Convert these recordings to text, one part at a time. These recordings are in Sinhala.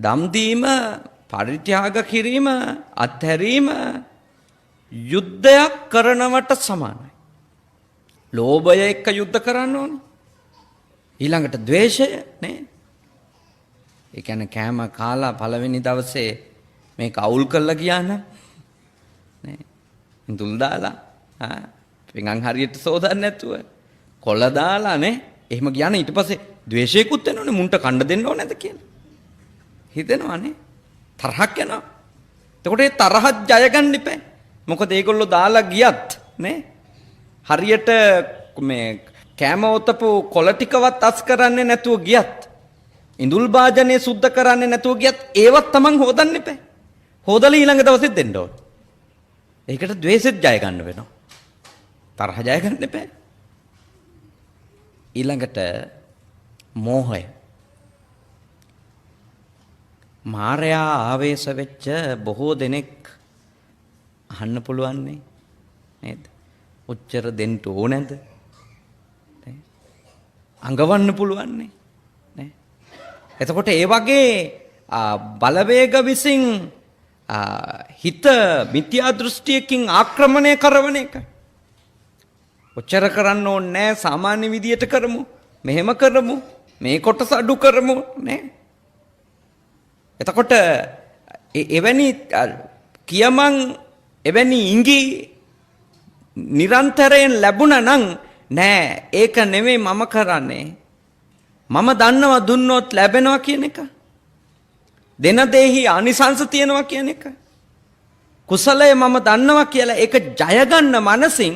දම් දීම, පරිත්‍යාග කිරීම, අත්හැරීම යුද්ධයක් කරනවට සමානයි. ලෝභය එක්ක යුද්ධ කරන්න ඕනේ. ඊළඟට ද්වේෂය නේ. ඒ කියන්නේ කෑම කාලා පළවෙනි දවසේ මේක අවුල් කරලා ගියා නම් නේ. ඉඳුල් දාලා පිඟන් හරියට සෝදන්න නැතුව කොළ දාලා නේ. එහෙම ගියා නම් ඊට පස්සේ ද්වේෂයකුත් එනවනේ මුන්ට කණ්ඩ දෙන්න ඕනේ නැද කියලා. හිතෙනවනේ. තරහක් යනවා. එතකොට ඒ තරහත් ජය ගන්න ඉපේ. මොකද ඒගොල්ලෝ දාලා ගියත් නේ හරියට මේ කෑම ඔතපු කොළ ටිකවත් අස් කරන්නේ නැතුව ගියත් ඉඳුල් භාජනය සුද්ධ කරන්නේ නැතුව ගියත් ඒවත් Taman හොදන්න ඉපේ. හොදලා ඊළඟ දවසෙත් දෙන්න ඕනේ. ඒකට ද්වේෂෙත් ජය ගන්න වෙනවා. තරහ ජය ගන්න ඉපේ. ඊළඟට මෝහය. මායයා ආවේශ වෙච්ච බොහෝ දෙනෙක් අහන්න පුළුවන් නේද? උච්චර දෙන්න ඕනේද? අඟවන්න පුළුවන් නේ. එතකොට ඒ වගේ බලවේග විසින් හිත මිත්‍යා දෘෂ්ටියකින් ආක්‍රමණය කරන එක. උච්චර කරන්න ඕනේ නැහැ, සාමාන්‍ය විදියට කරමු. මෙහෙම කරමු. මේ කොටස අඩු කරමු නේ. එතකොට එවැනි කියමන් එවැනි ඉඟි නිරන්තරයෙන් ලැබුණා නම් නෑ ඒක නෙමෙයි මම කරන්නේ. මම දන්නවා දුන්නොත් ලැබෙනවා කියන එක. දෙන දෙහි ආනිසංස තියෙනවා කියන එක. කුසලය මම දන්නවා කියලා ඒක ජය ගන්න මනසින්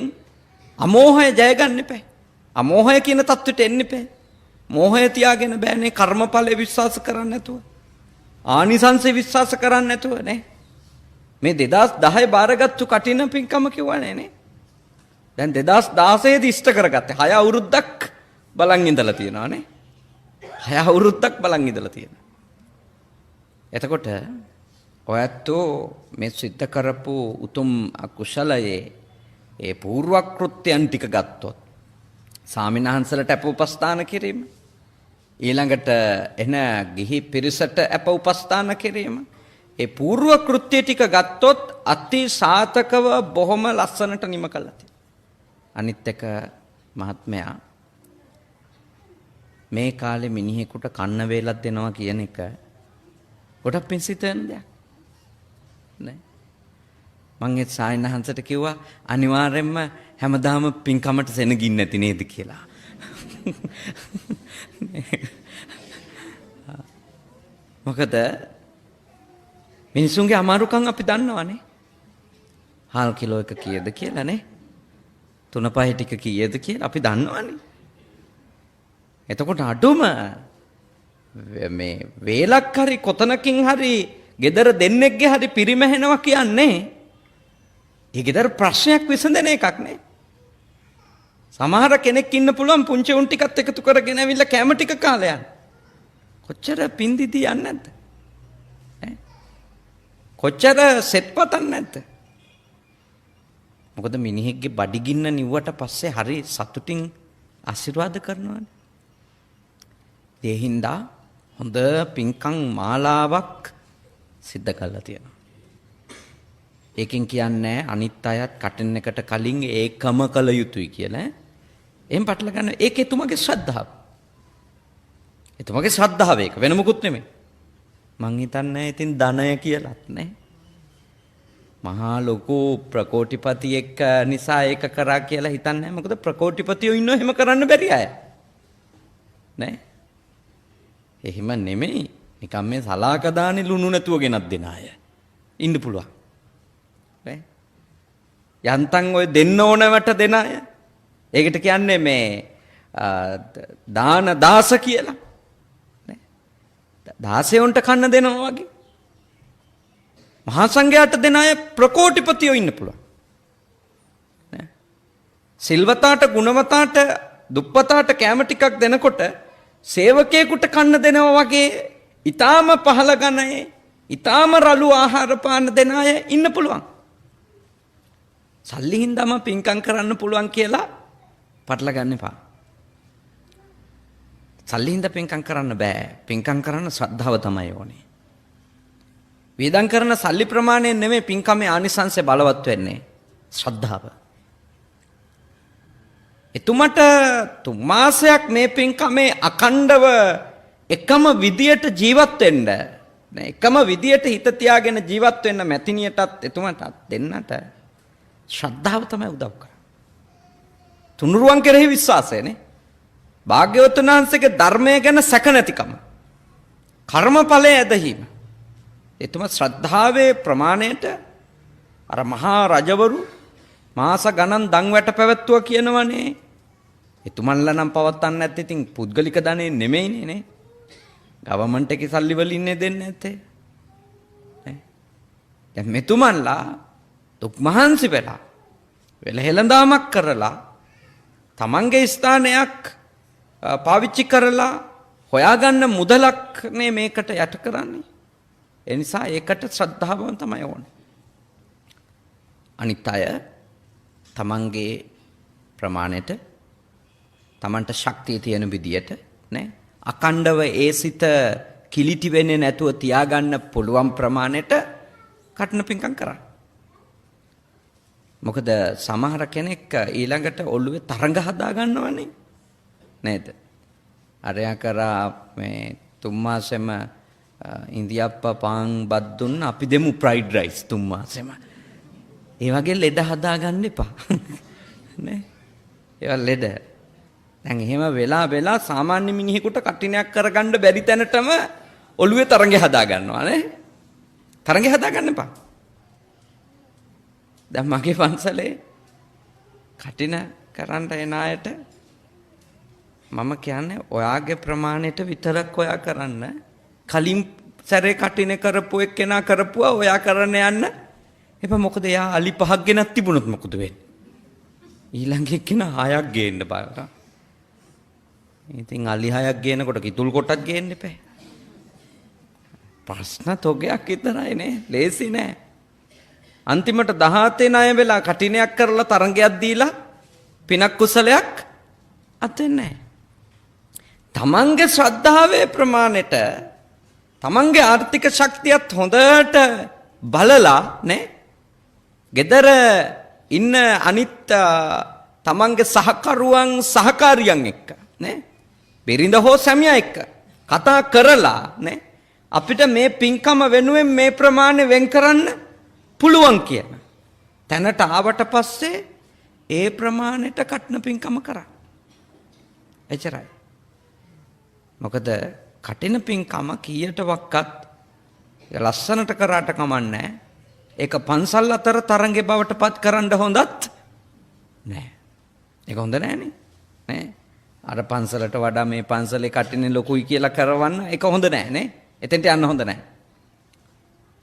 අමෝහය ජය ගන්න එපා. අමෝහය කියන தත්වෙට එන්න එපා. මෝහය තියාගෙන බෑනේ කර්මඵලෙ විශ්වාස කරන්නේ නැතුව. ආනිසංසෙ විශ්වාස කරන්නේ නැතුව නේ. මේ 2010 බාරගත්තු කටින පින්කම කිව්වනේ නේ. දැන් 2016 දී ඉෂ්ට කරගත්තේ 6 අවුරුද්දක් බලන් ඉඳලා තියෙනවා නේ. 6 අවුරුද්දක් බලන් ඉඳලා තියෙනවා. එතකොට ඔයත්ෝ මේ සිද්ධ කරපු උතුම් අකුසලයේ ඒ පූර්වක්‍ෘත්‍යයන් ටික ගත්තොත් සාමිනහන්සලට අප උපස්ථාන කිරීම, ඊළඟට එන ගිහි පිරිසට අප උපස්ථාන කිරීම, ඒ පූර්ව කෘත්‍ය ටික ගත්තොත් අති සාතකව බොහොම ලස්සනට නිම කළා තියෙනවා. අනිත් එක මහත්මයා මේ කාලේ මිනිහෙකුට කන්න වේලක් දෙනවා කියන එක ගොඩක් පිංසිතෙන් දෙයක් නේ. මං ඒ සායනහන්සට කිව්වා අනිවාර්යෙන්ම හැමදාම පින්කමට සෙනගින්න නැති නේද කියලා. මොකද මිනිසුන්ගේ අමාරුකම් අපි දන්නවනේ. හාල් කිලෝ එක කීයද කියලා නේ. 3-5 ටික කීයද කියලා අපි දන්නවනේ. එතකොට අඩුම මේ වේලක් හරි කොතනකින් හරි gedara දෙන්නෙක්ගේ හරි පිරිමැහෙනවා කියන්නේ ඒ gedara ප්‍රශ්නයක් විසඳන එකක් නේ. සමහර කෙනෙක් ඉන්න පුළුවන් පුංචි උන් ටිකත් එකතු කරගෙන ඇවිල්ලා කැම ටික කාලා යන්න. කොච්චර පින්දිදී යන්නේ නැද්ද? කොච්චර සෙට් පතන් නැද්ද? මොකද මිනිහෙක්ගේ බඩගින්න නිව්වට පස්සේ හරි සතුටින් ආශිර්වාද කරනවානේ. ඒ හින්දා හොඳ පින්කම් මාලාවක් සිද්ධ කරලා තියෙනවා. ඒකෙන් කියන්නේ අනිත් අයත් කටින් එකට කලින් ඒකම කළ යුතුයි කියලා. එහෙන් පටල ගන්න. ඒක එතුමගේ ශ්‍රද්ධාව. එතුමගේ ශ්‍රද්ධාව ඒක වෙන මොකුත් නෙමෙයි. මං හිතන්නේ ඉතින් ධනය කියලාත් නේ. මහා ලොකු ප්‍රකෝටිපතියෙක් නිසා ඒක කරා කියලා හිතන්නේ. මොකද ප්‍රකෝටිපතියෝ ඉන්නව එහෙම කරන්න බැරි අය. නේ? එහෙම නෙමෙයි. නිකම් මේ සලාක දාන්නේ ලුණු නැතුව ගෙනත් දෙන අය. ඉන්න පුළුවන්. නේ? යන්තම් ඔය දෙන්න ඕනවට දෙන අය. ඒකට කියන්නේ මේ දාන දාස කියලා. නේ? දාසයන්ට කන්න දෙනවා වගේ. මහා සංඝයාට දෙන අය ප්‍රකෝටිපතියෝ ඉන්න පුළුවන්. නේ? සිල්වතාට, ගුණවතාට, දුප්පතාට කැම ටිකක් දෙනකොට සේවකයෙකුට කන්න දෙනවා වගේ ඊටාම පහළ ගණයේ ඊටාම රළු ආහාර පාන දෙන අය ඉන්න පුළුවන්. සල්ලි හින්දාම පින්කම් කරන්න පුළුවන් කියලා පටල ගන්න එපා. සල්ලි හින්දා පින්කම් කරන්න බෑ. පින්කම් කරන්න ශ්‍රද්ධාව තමයි ඕනේ. වියදම් කරන සල්ලි ප්‍රමාණයෙන් නෙමෙයි පින්කමේ ආනිසංසය බලවත් වෙන්නේ. ශ්‍රද්ධාව. එතුමට 3 මාසයක් මේ පින්කමේ අඛණ්ඩව එකම විදියට ජීවත් වෙන්න, එකම විදියට හිත තියාගෙන ජීවත් වෙන්න මැතිනියටත් එතුමටත් දෙන්නට ශ්‍රද්ධාව තමයි උදව් කරන්නේ. තුනුරුවන් කෙරෙහි විශ්වාසයනේ. භාග්‍යවතුන් වහන්සේගේ ධර්මය ගැන සැක නැතිකම. කර්මඵලයේ ඇදහිීම. එතුම ශ්‍රද්ධාවේ ප්‍රමාණයට අර මහා රජවරු මාස ගණන් දන් වැට පැවැත්තුවා කියනවනේ. එතුමන්ලා නම් පවත්වන්න නැත්තේ ඉතින් පුද්ගලික ධනෙ නෙමෙයිනේ නේ. ගවර්න්මන්ට් එකේ සල්ලි වලින් නේ දෙන්නේ නැත්තේ. දැන් මෙතුමන්ලා දුක් මහන්සි වෙලා වෙලහෙළඳාමක් කරලා තමන්ගේ ස්ථානයක් පාවිච්චි කරලා හොයාගන්න මුදලක් නේ මේකට යට කරන්නේ. ඒ නිසා ඒකට ශ්‍රද්ධාවම තමයි ඕනේ. අනිත් අය තමන්ගේ ප්‍රමාණයට තමන්ට ශක්තිය තියෙන විදියට නේ අකණ්ඩව ඒ සිත කිලිටි වෙන්නේ නැතුව තියාගන්න පුළුවන් ප්‍රමාණයට කටන පිංකම් කරන්න. මොකද සමහර කෙනෙක් ඊළඟට ඔළුවේ තරඟ හදා ගන්නවනේ නේද? අරයා කරා මේ 3 මාසෙම ඉන්දියාප්පා පාන් බත් දුන්න අපි දෙමු ෆ්‍රයිඩ් රයිස් 3 මාසෙම. ඒ වගේ ලෙඩ හදා ගන්න එපා. නේ? ඒවා ලෙඩ. දැන් එහෙම වෙලා සාමාන්‍ය මිනිහෙකුට කටිනයක් කරගන්න බැරි තැනටම ඔළුවේ තරඟය හදා ගන්නවා නේ? තරඟය හදා ගන්න එපා. දැන් මගේ පන්සලේ කටින කරන්න එන අයට මම කියන්නේ ඔයාගේ ප්‍රමාණයට විතරක් ඔයා කරන්න. කලින් සැරේ කටින කරපු එක්කෙනා කරපුවා ඔයා කරන්න යන්න එපා. මොකද එයා අලි 5ක් ගෙනත් තිබුණොත් මොකද වෙන්නේ? ඊළඟ එක්කෙනා 6ක් ගේන්න බලන්න. ඉතින් අලි 6ක් ගේනකොට කිතුල් කොටක් ගේන්න එපා. ප්‍රශ්න තොගයක් විතරයි නේ. ලේසි නෑ. අන්තිමට 17 ණය වෙලා කටිනයක් කරලා තරංගයක් දීලා පිනක් කුසලයක් අතෙන්නේ නැහැ. තමන්ගේ ශ්‍රද්ධාවේ ප්‍රමාණයට තමන්ගේ ආර්ථික ශක්තියත් හොඳට බලලා නේ gedara ඉන්න අනිත් තමන්ගේ සහකරුවන් සහකාරියන් එක්ක නේ බිරිඳ හෝ සැමියා එක්ක කතා කරලා නේ අපිට මේ පින්කම වෙනුවෙන් මේ ප්‍රමාණය වෙන් කරන්න පුළුවන් කියන තැනට ආවට පස්සේ ඒ ප්‍රමාණයට කටන පින්කම කරා. එච්චරයි. මොකද කටින පින්කම කීයට වක්කත් ලස්සනට කරාට කමන්නේ. ඒක පන්සල් අතර තරංගේ බවට පත් කරන්න හොඳත් නෑ. ඒක හොඳ නෑනේ. නේ? අර පන්සලට වඩා මේ පන්සලේ කටිනේ ලොකුයි කියලා කරවන්න ඒක හොඳ නෑ නේ. එතෙන්ට යන්න හොඳ නෑ.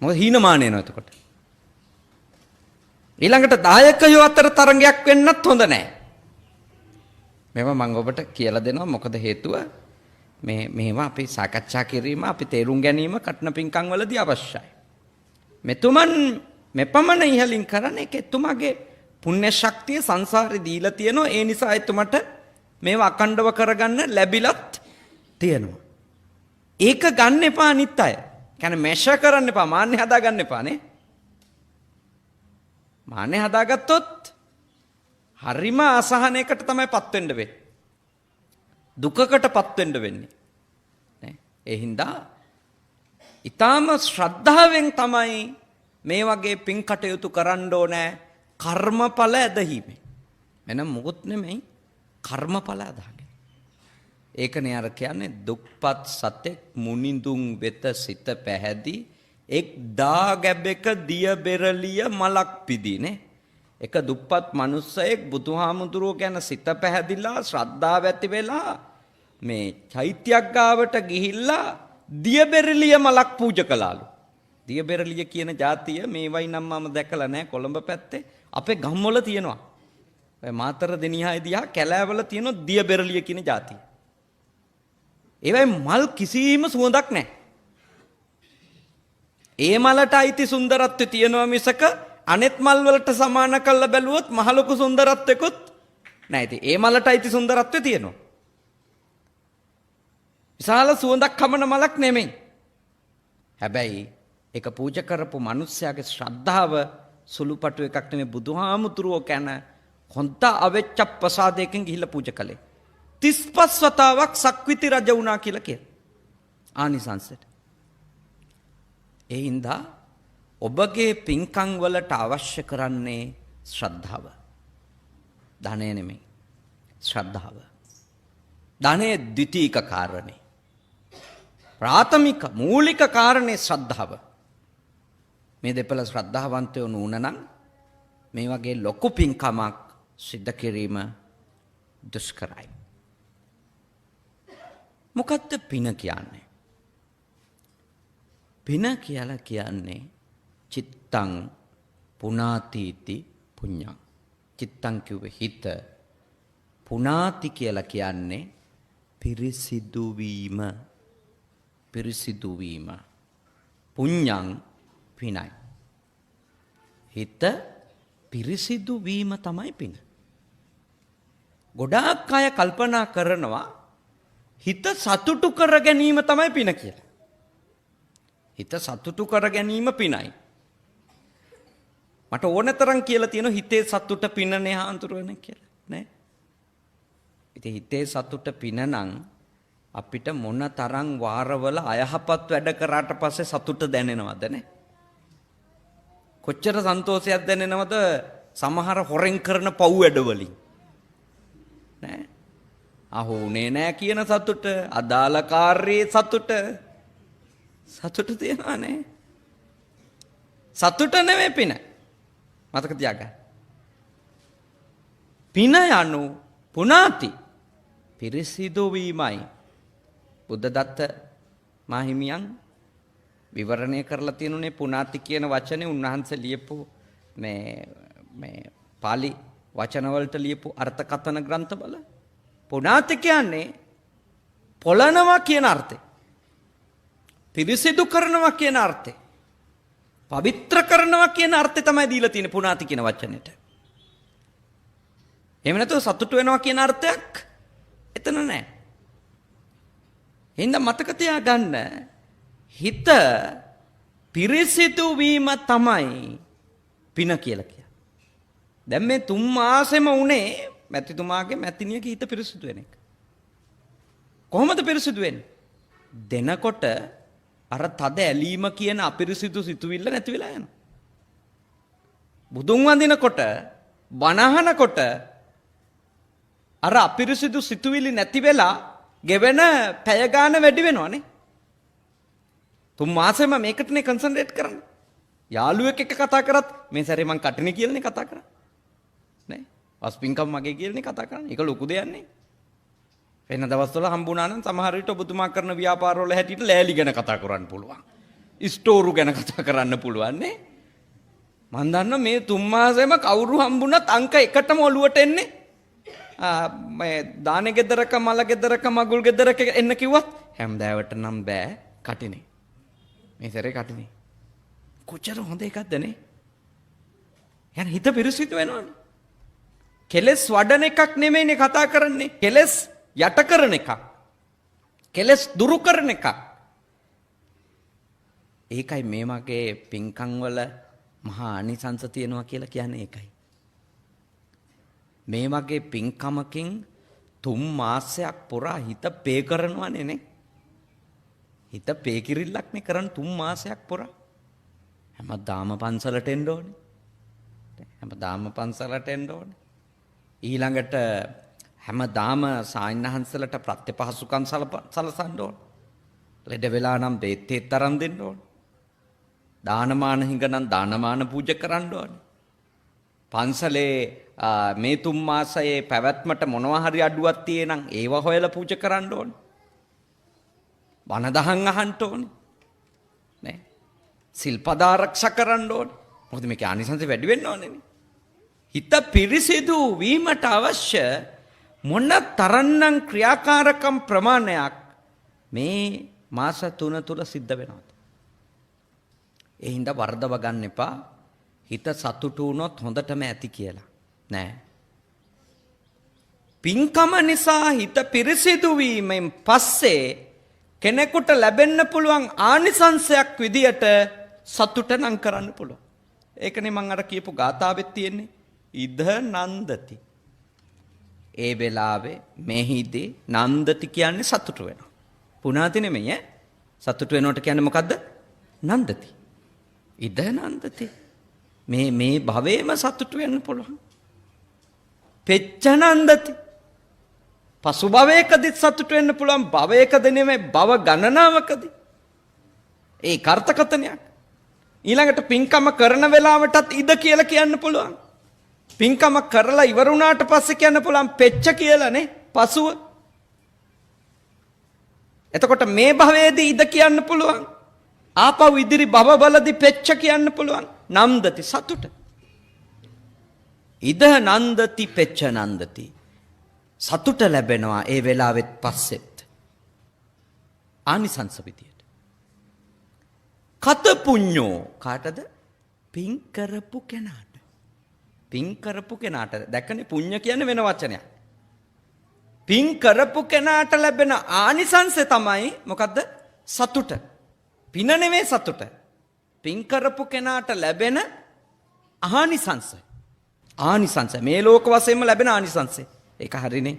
මොකද හීනමාන එනවා එතකොට. ඊළඟට දායකයෝ අතර තරංගයක් වෙන්නත් හොඳ නෑ. මේවා මම ඔබට කියලා දෙනවා. මොකද හේතුව මේවා අපි සාකච්ඡා කිරීම අපි තේරුම් ගැනීම කටන පින්කම් වලදී අවශ්‍යයි. මෙතුමන් මෙපමණ ඉහලින් කරන එක එතුමාගේ පුණ්‍ය ශක්තිය සංසාරේ දීලා තියෙනවා. ඒ නිසා එතුමට මේවා අකණ්ඩව කරගන්න ලැබිලත් තියෙනවා. ඒක ගන්න එපා අනිත් අය. කියන්නේ මෙෂර් කරන්න එපා. මාන්නේ හදා ගන්න එපා නේ. මාන්නේ හදාගත්තොත් හරිම අසහනයකට තමයි පත් වෙන්න වෙන්නේ. දුකකට පත් වෙන්න වෙන්නේ. නේ? ඒ හින්දා ඊටාම ශ්‍රද්ධාවෙන් තමයි මේ වගේ පින් කටයුතු කරන්න ඕනේ. කර්මඵල ඇදහිීමෙන්. වෙන මොකුත් නෙමෙයි කර්මඵල අදහගෙන. ඒකනේ අර කියන්නේ දුක්පත් සතෙක් මුනිඳුන් වෙත සිත පැහැදී එක් දා ගැබෙක දිය බෙරළිය මලක් පිදිනේ. එක දුප්පත් මිනිස්සෙක් බුදුහාමුදුරුවෝ ගැන සිත පැහැදිලා ශ්‍රද්ධාව ඇති වෙලා මේ චෛත්‍යයක් ගාවට ගිහිල්ලා දිය බෙරළිය මලක් පූජා කළාලු. දිය බෙරළිය කියන જાතිය මේවයි නම් මම දැකලා නැහැ කොළඹ පැත්තේ. අපේ ගම්වල තියෙනවා. ඔය මාතර දෙනියාය දිහා කැලෑවල තියෙන දිය බෙරළිය කියන જાතිය. ඒවයි මල් කිසිම සුවඳක් නැහැ. ඒ මලට අයිති සුන්දරත්වය තියෙනවා මිසක අනෙත් මල් වලට සමාන කරලා බැලුවොත් මහ ලොකු සුන්දරත්වයකුත් නැහැ. ඉතින් ඒ මලට අයිති සුන්දරත්වය තියෙනවා. විශාල සුවඳක් කමන මලක් නෙමෙයි. හැබැයි ඒක පූජා කරපු මිනිස්යාගේ ශ්‍රද්ධාව සුළුපටු එකක් නෙමෙයි බුදුහාමුදුරුවෝ කියන හොඳ අවෙච්ච ප්‍රසාදයකින් ගිහිල්ලා පූජා කළේ. 35 වතාවක් සක්විති රජ වුණා කියලා කියන. ආනිසංසයට. ඒ හින්දා ඔබගේ පින්කම් වලට අවශ්‍ය කරන්නේ ශ්‍රද්ධාව. ධනය නෙමෙයි. ශ්‍රද්ධාව. ධනය ද්විතීක කාරණේ. ප්‍රාථමික මූලික කාරණේ ශ්‍රද්ධාව. මේ දෙපළ ශ්‍රද්ධාවන්තයෝ නුන නම් මේ වගේ ලොකු පින්කමක් සිද්ධ කිරීම දුෂ්කරයි. මොකද්ද පින කියන්නේ? පින කියලා කියන්නේ චිත්තං පුනාතිති පුඤ්ඤං. චිත්තං කිව්වේ හිත. පුනාති කියලා කියන්නේ පිරිසිදු වීම. පිරිසිදු වීම. පුඤ්ඤං පිනයි. හිත පිරිසිදු වීම තමයි පින. ගොඩාක් අය කල්පනා කරනවා හිත සතුටු කර ගැනීම තමයි පින කියලා. හිත සතුටු කර ගැනීම පිනයි. මට ඕන තරම් කියලා තියෙනවා හිතේ සතුට පිනනේ හාන්තුරුවනේ කියලා. නේ? ඉතින් හිතේ සතුට පින නම් අපිට මොන තරම් වාරවල අයහපත් වැඩ කරාට පස්සේ සතුට දැනෙනවද නේ? කොච්චර සන්තෝෂයක් දැනෙනවද සමහර හොරෙන් කරන පව් වැඩවලින්? නෑ. අහුනේ නෑ කියන සතුට, අදාළ කාර්යයේ සතුට. සතුට තියනවා නේ. සතුට නෙමෙයි පින. මතක තියාගන්න. පින යනු පුනාති පිරිසිදු වීමයි. බුද්ධදත්ත මාහිමියන් විවරණය කරලා තියෙනුනේ පුනාති කියන වචනේ උන්වහන්සේ ලියපු මේ පාලි වචනවලට ලියපු අර්ථකථන ග්‍රන්ථවල පුනාති කියන්නේ පොළනවා කියන අර්ථය. පිරිසිදු කරනවා කියන අර්ථය. පවිත්‍ර කරනවා කියන අර්ථය තමයි දීලා තියෙන්නේ පුනාති කියන වචනෙට. එහෙම නැතුව සතුටු වෙනවා කියන අර්ථයක් එතන නැහැ. එහෙනම් මතක තියාගන්න හිත පිරිසිදු වීම තමයි පින කියලා කියන්නේ. දැන් මේ 3 මාසෙම උනේ මැතිතුමාගේ මැතිණියගේ හිත පිරිසිදු වෙන එක. කොහොමද පිරිසිදු වෙන්නේ? දෙනකොට අර තද ඇලීම කියන අපිරිසිදු සිතුවිල්ල නැති වෙලා යනවා. බුදුන් වඳිනකොට බණහනකොට අර අපිරිසිදු සිතුවිලි නැති වෙලා ගෙවෙන පැය ගාන වැඩි වෙනවනේ. 3 මාසෙම මේකටනේ කන්සන්ට්‍රේට් කරන්නේ. යාළුවෙක් එක්ක කතා කරත් මේ සැරේ මං කටිනේ කියලානේ කතා කරන්නේ. නේ? වස්පින්කම් මගේ කියලානේ කතා කරන්නේ. ඒක ලොකු දෙයක් නේ. වෙන දවස්වල හම්බුණා නම් සමහර විට ඔබතුමා කරන ව්‍යාපාරවල හැටියට ලෑලි ගැන කතා කරන්න පුළුවන්. ස්ටෝරු ගැන කතා කරන්න පුළුවන් නේ. මන් දන්නවා මේ 3 මාසෙම කවුරු හම්බුණත් අංක එකටම ඔලුවට එන්නේ. මේ දානේ ගෙදරක මල ගෙදරක මගුල් ගෙදරක එන්න කිව්වත් හැමදාවට නම් බෑ කටිනේ. මේ සැරේ කටිනේ. කොච්චර හොඳ එකක්ද නේ? යන හිත පිරිසිදු වෙනවනේ. කෙලස් වඩන එකක් නෙමෙයිනේ කතා කරන්නේ. කෙලස් යට කරන එකක්. කෙලස් දුරු කරන එකක්. ඒකයි මේ වගේ පින්කම් වල මහා ආනිසංස තියෙනවා කියලා කියන්නේ ඒකයි. මේ වගේ පින්කමකින් 3 මාසයක් පුරා හිත පේ කරනවානේ නේ. හිත පේ කිරිල්ලක් නේ කරන් 3 මාසයක් පුරා. හැමදාම පන්සලට එන්න ඕනේ. හැමදාම පන්සලට එන්න ඕනේ. ඊළඟට හැමදාම සායනහන්සලට ප්‍රත්‍යපහසුකම් සලසන්න ඕනේ. ලෙඩ වෙලා නම් බෙහෙත් තරම් දෙන්න ඕනේ. දානමාන හිඟනම් දානමාන පූජා කරන්න ඕනේ. පන්සලේ මේ 3 මාසයේ පැවැත්මට මොනවා හරි අඩුවක් තියෙනම් ඒව හොයලා පූජා කරන්න ඕනේ. බණ දහම් අහන්න ඕනේ. නේ? සිල්පද ආරක්ෂා කරන්න ඕනේ. මොකද මේකේ ආනිසංස වැඩි වෙන්න ඕනේ නේ. හිත පිරිසිදු වීමට අවශ්‍ය මොන තරම්නම් ක්‍රියාකාරකම් ප්‍රමාණයක් මේ මාස 3 තුල සිද්ධ වෙනවද? ඒ හින්දා වර්ධව ගන්න එපා. හිත සතුටු වුණොත් හොඳටම ඇති කියලා. නෑ. පින්කම නිසා හිත පිරිසිදු වීමෙන් පස්සේ කෙනෙකුට ලැබෙන්න පුළුවන් ආනිසංසයක් විදියට සතුට නම් කරන්න පුළුවන්. ඒකනේ මම අර කියපු ගාථාවෙත් තියෙන්නේ. ඉද නන්දති. ඒ වෙලාවේ මෙහිදී නන්දති කියන්නේ සතුට වෙනවා. පුනාති නෙමෙයි ඈ. සතුට වෙනවට කියන්නේ මොකද්ද? නන්දති. ඉද නන්දති. මේ භවයේම සතුට වෙන්න පුළුවන්. පෙච්ච නන්දති. පසු භවයකදී සතුට වෙන්න පුළුවන්. භවයකද නෙමෙයි භව ගණනාවකදී. ඒ කාර්තකතනයක්. ඊළඟට පින්කම කරන වෙලාවටත් ඉද කියලා කියන්න පුළුවන්. පින්කම කරලා ඉවර වුණාට පස්සේ කියන්න පුළුවන් පෙච්ච කියලානේ පසුව. එතකොට මේ භවයේදී ඉද කියන්න පුළුවන්. ආපහු ඉදිරි භවවලදී පෙච්ච කියන්න පුළුවන්. නන්දති සතුට. ඉද නන්දති පෙච්ච නන්දති. සතුට ලැබෙනවා ඒ වෙලාවෙත් පස්සෙත්. ආනිසංස විදියට. කත පුඤ්ඤෝ කාටද? පින් කරපු කෙනාට. පින් කරපු කෙනාට. දැක්කනේ පුඤ්ඤ කියන්නේ වෙන වචනයක්. පින් කරපු කෙනාට ලැබෙන ආනිසංසය තමයි මොකද්ද? සතුට. පින නෙමෙයි සතුට. පින් කරපු කෙනාට ලැබෙන ආනිසංසය. ආනිසංසය මේ ලෝක වශයෙන්ම ලැබෙන ආනිසංසය. ඒක හරිනේ.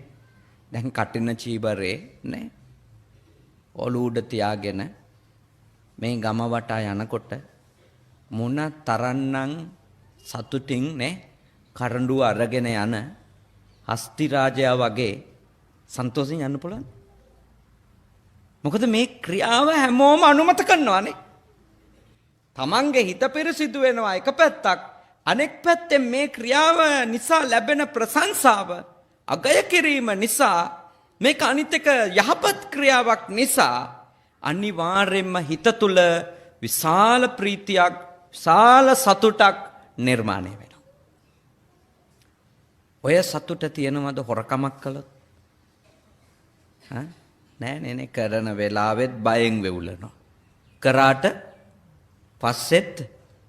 දැන් කටින චීබරේ නේ. ඔලු උඩ තියාගෙන මේ ගම වටා යනකොට මොන තරන්නම් සතුටින් නේ කරඬුව අරගෙන යන හස්ති රාජයා වගේ සන්තෝෂෙන් යන්න පුළුවන්. මොකද මේ ක්‍රියාව හැමෝම අනුමත කරනවානේ. තමන්ගේ හිත පිරිසිදු වෙනවා එක පැත්තක්. අනෙක් පැත්තෙන් මේ ක්‍රියාව නිසා ලැබෙන ප්‍රශංසාව අගය කිරීම නිසා මේක අනිත් එක යහපත් ක්‍රියාවක් නිසා අනිවාර්යෙන්ම හිත තුල විශාල ප්‍රීතියක් විශාල සතුටක් නිර්මාණය වෙනවා. ඔය සතුට තියෙනවද හොරකමක් කළොත්? නෑ කරන වෙලාවෙත් බයෙන් වෙවුලනවා. කරාට පස්සෙත්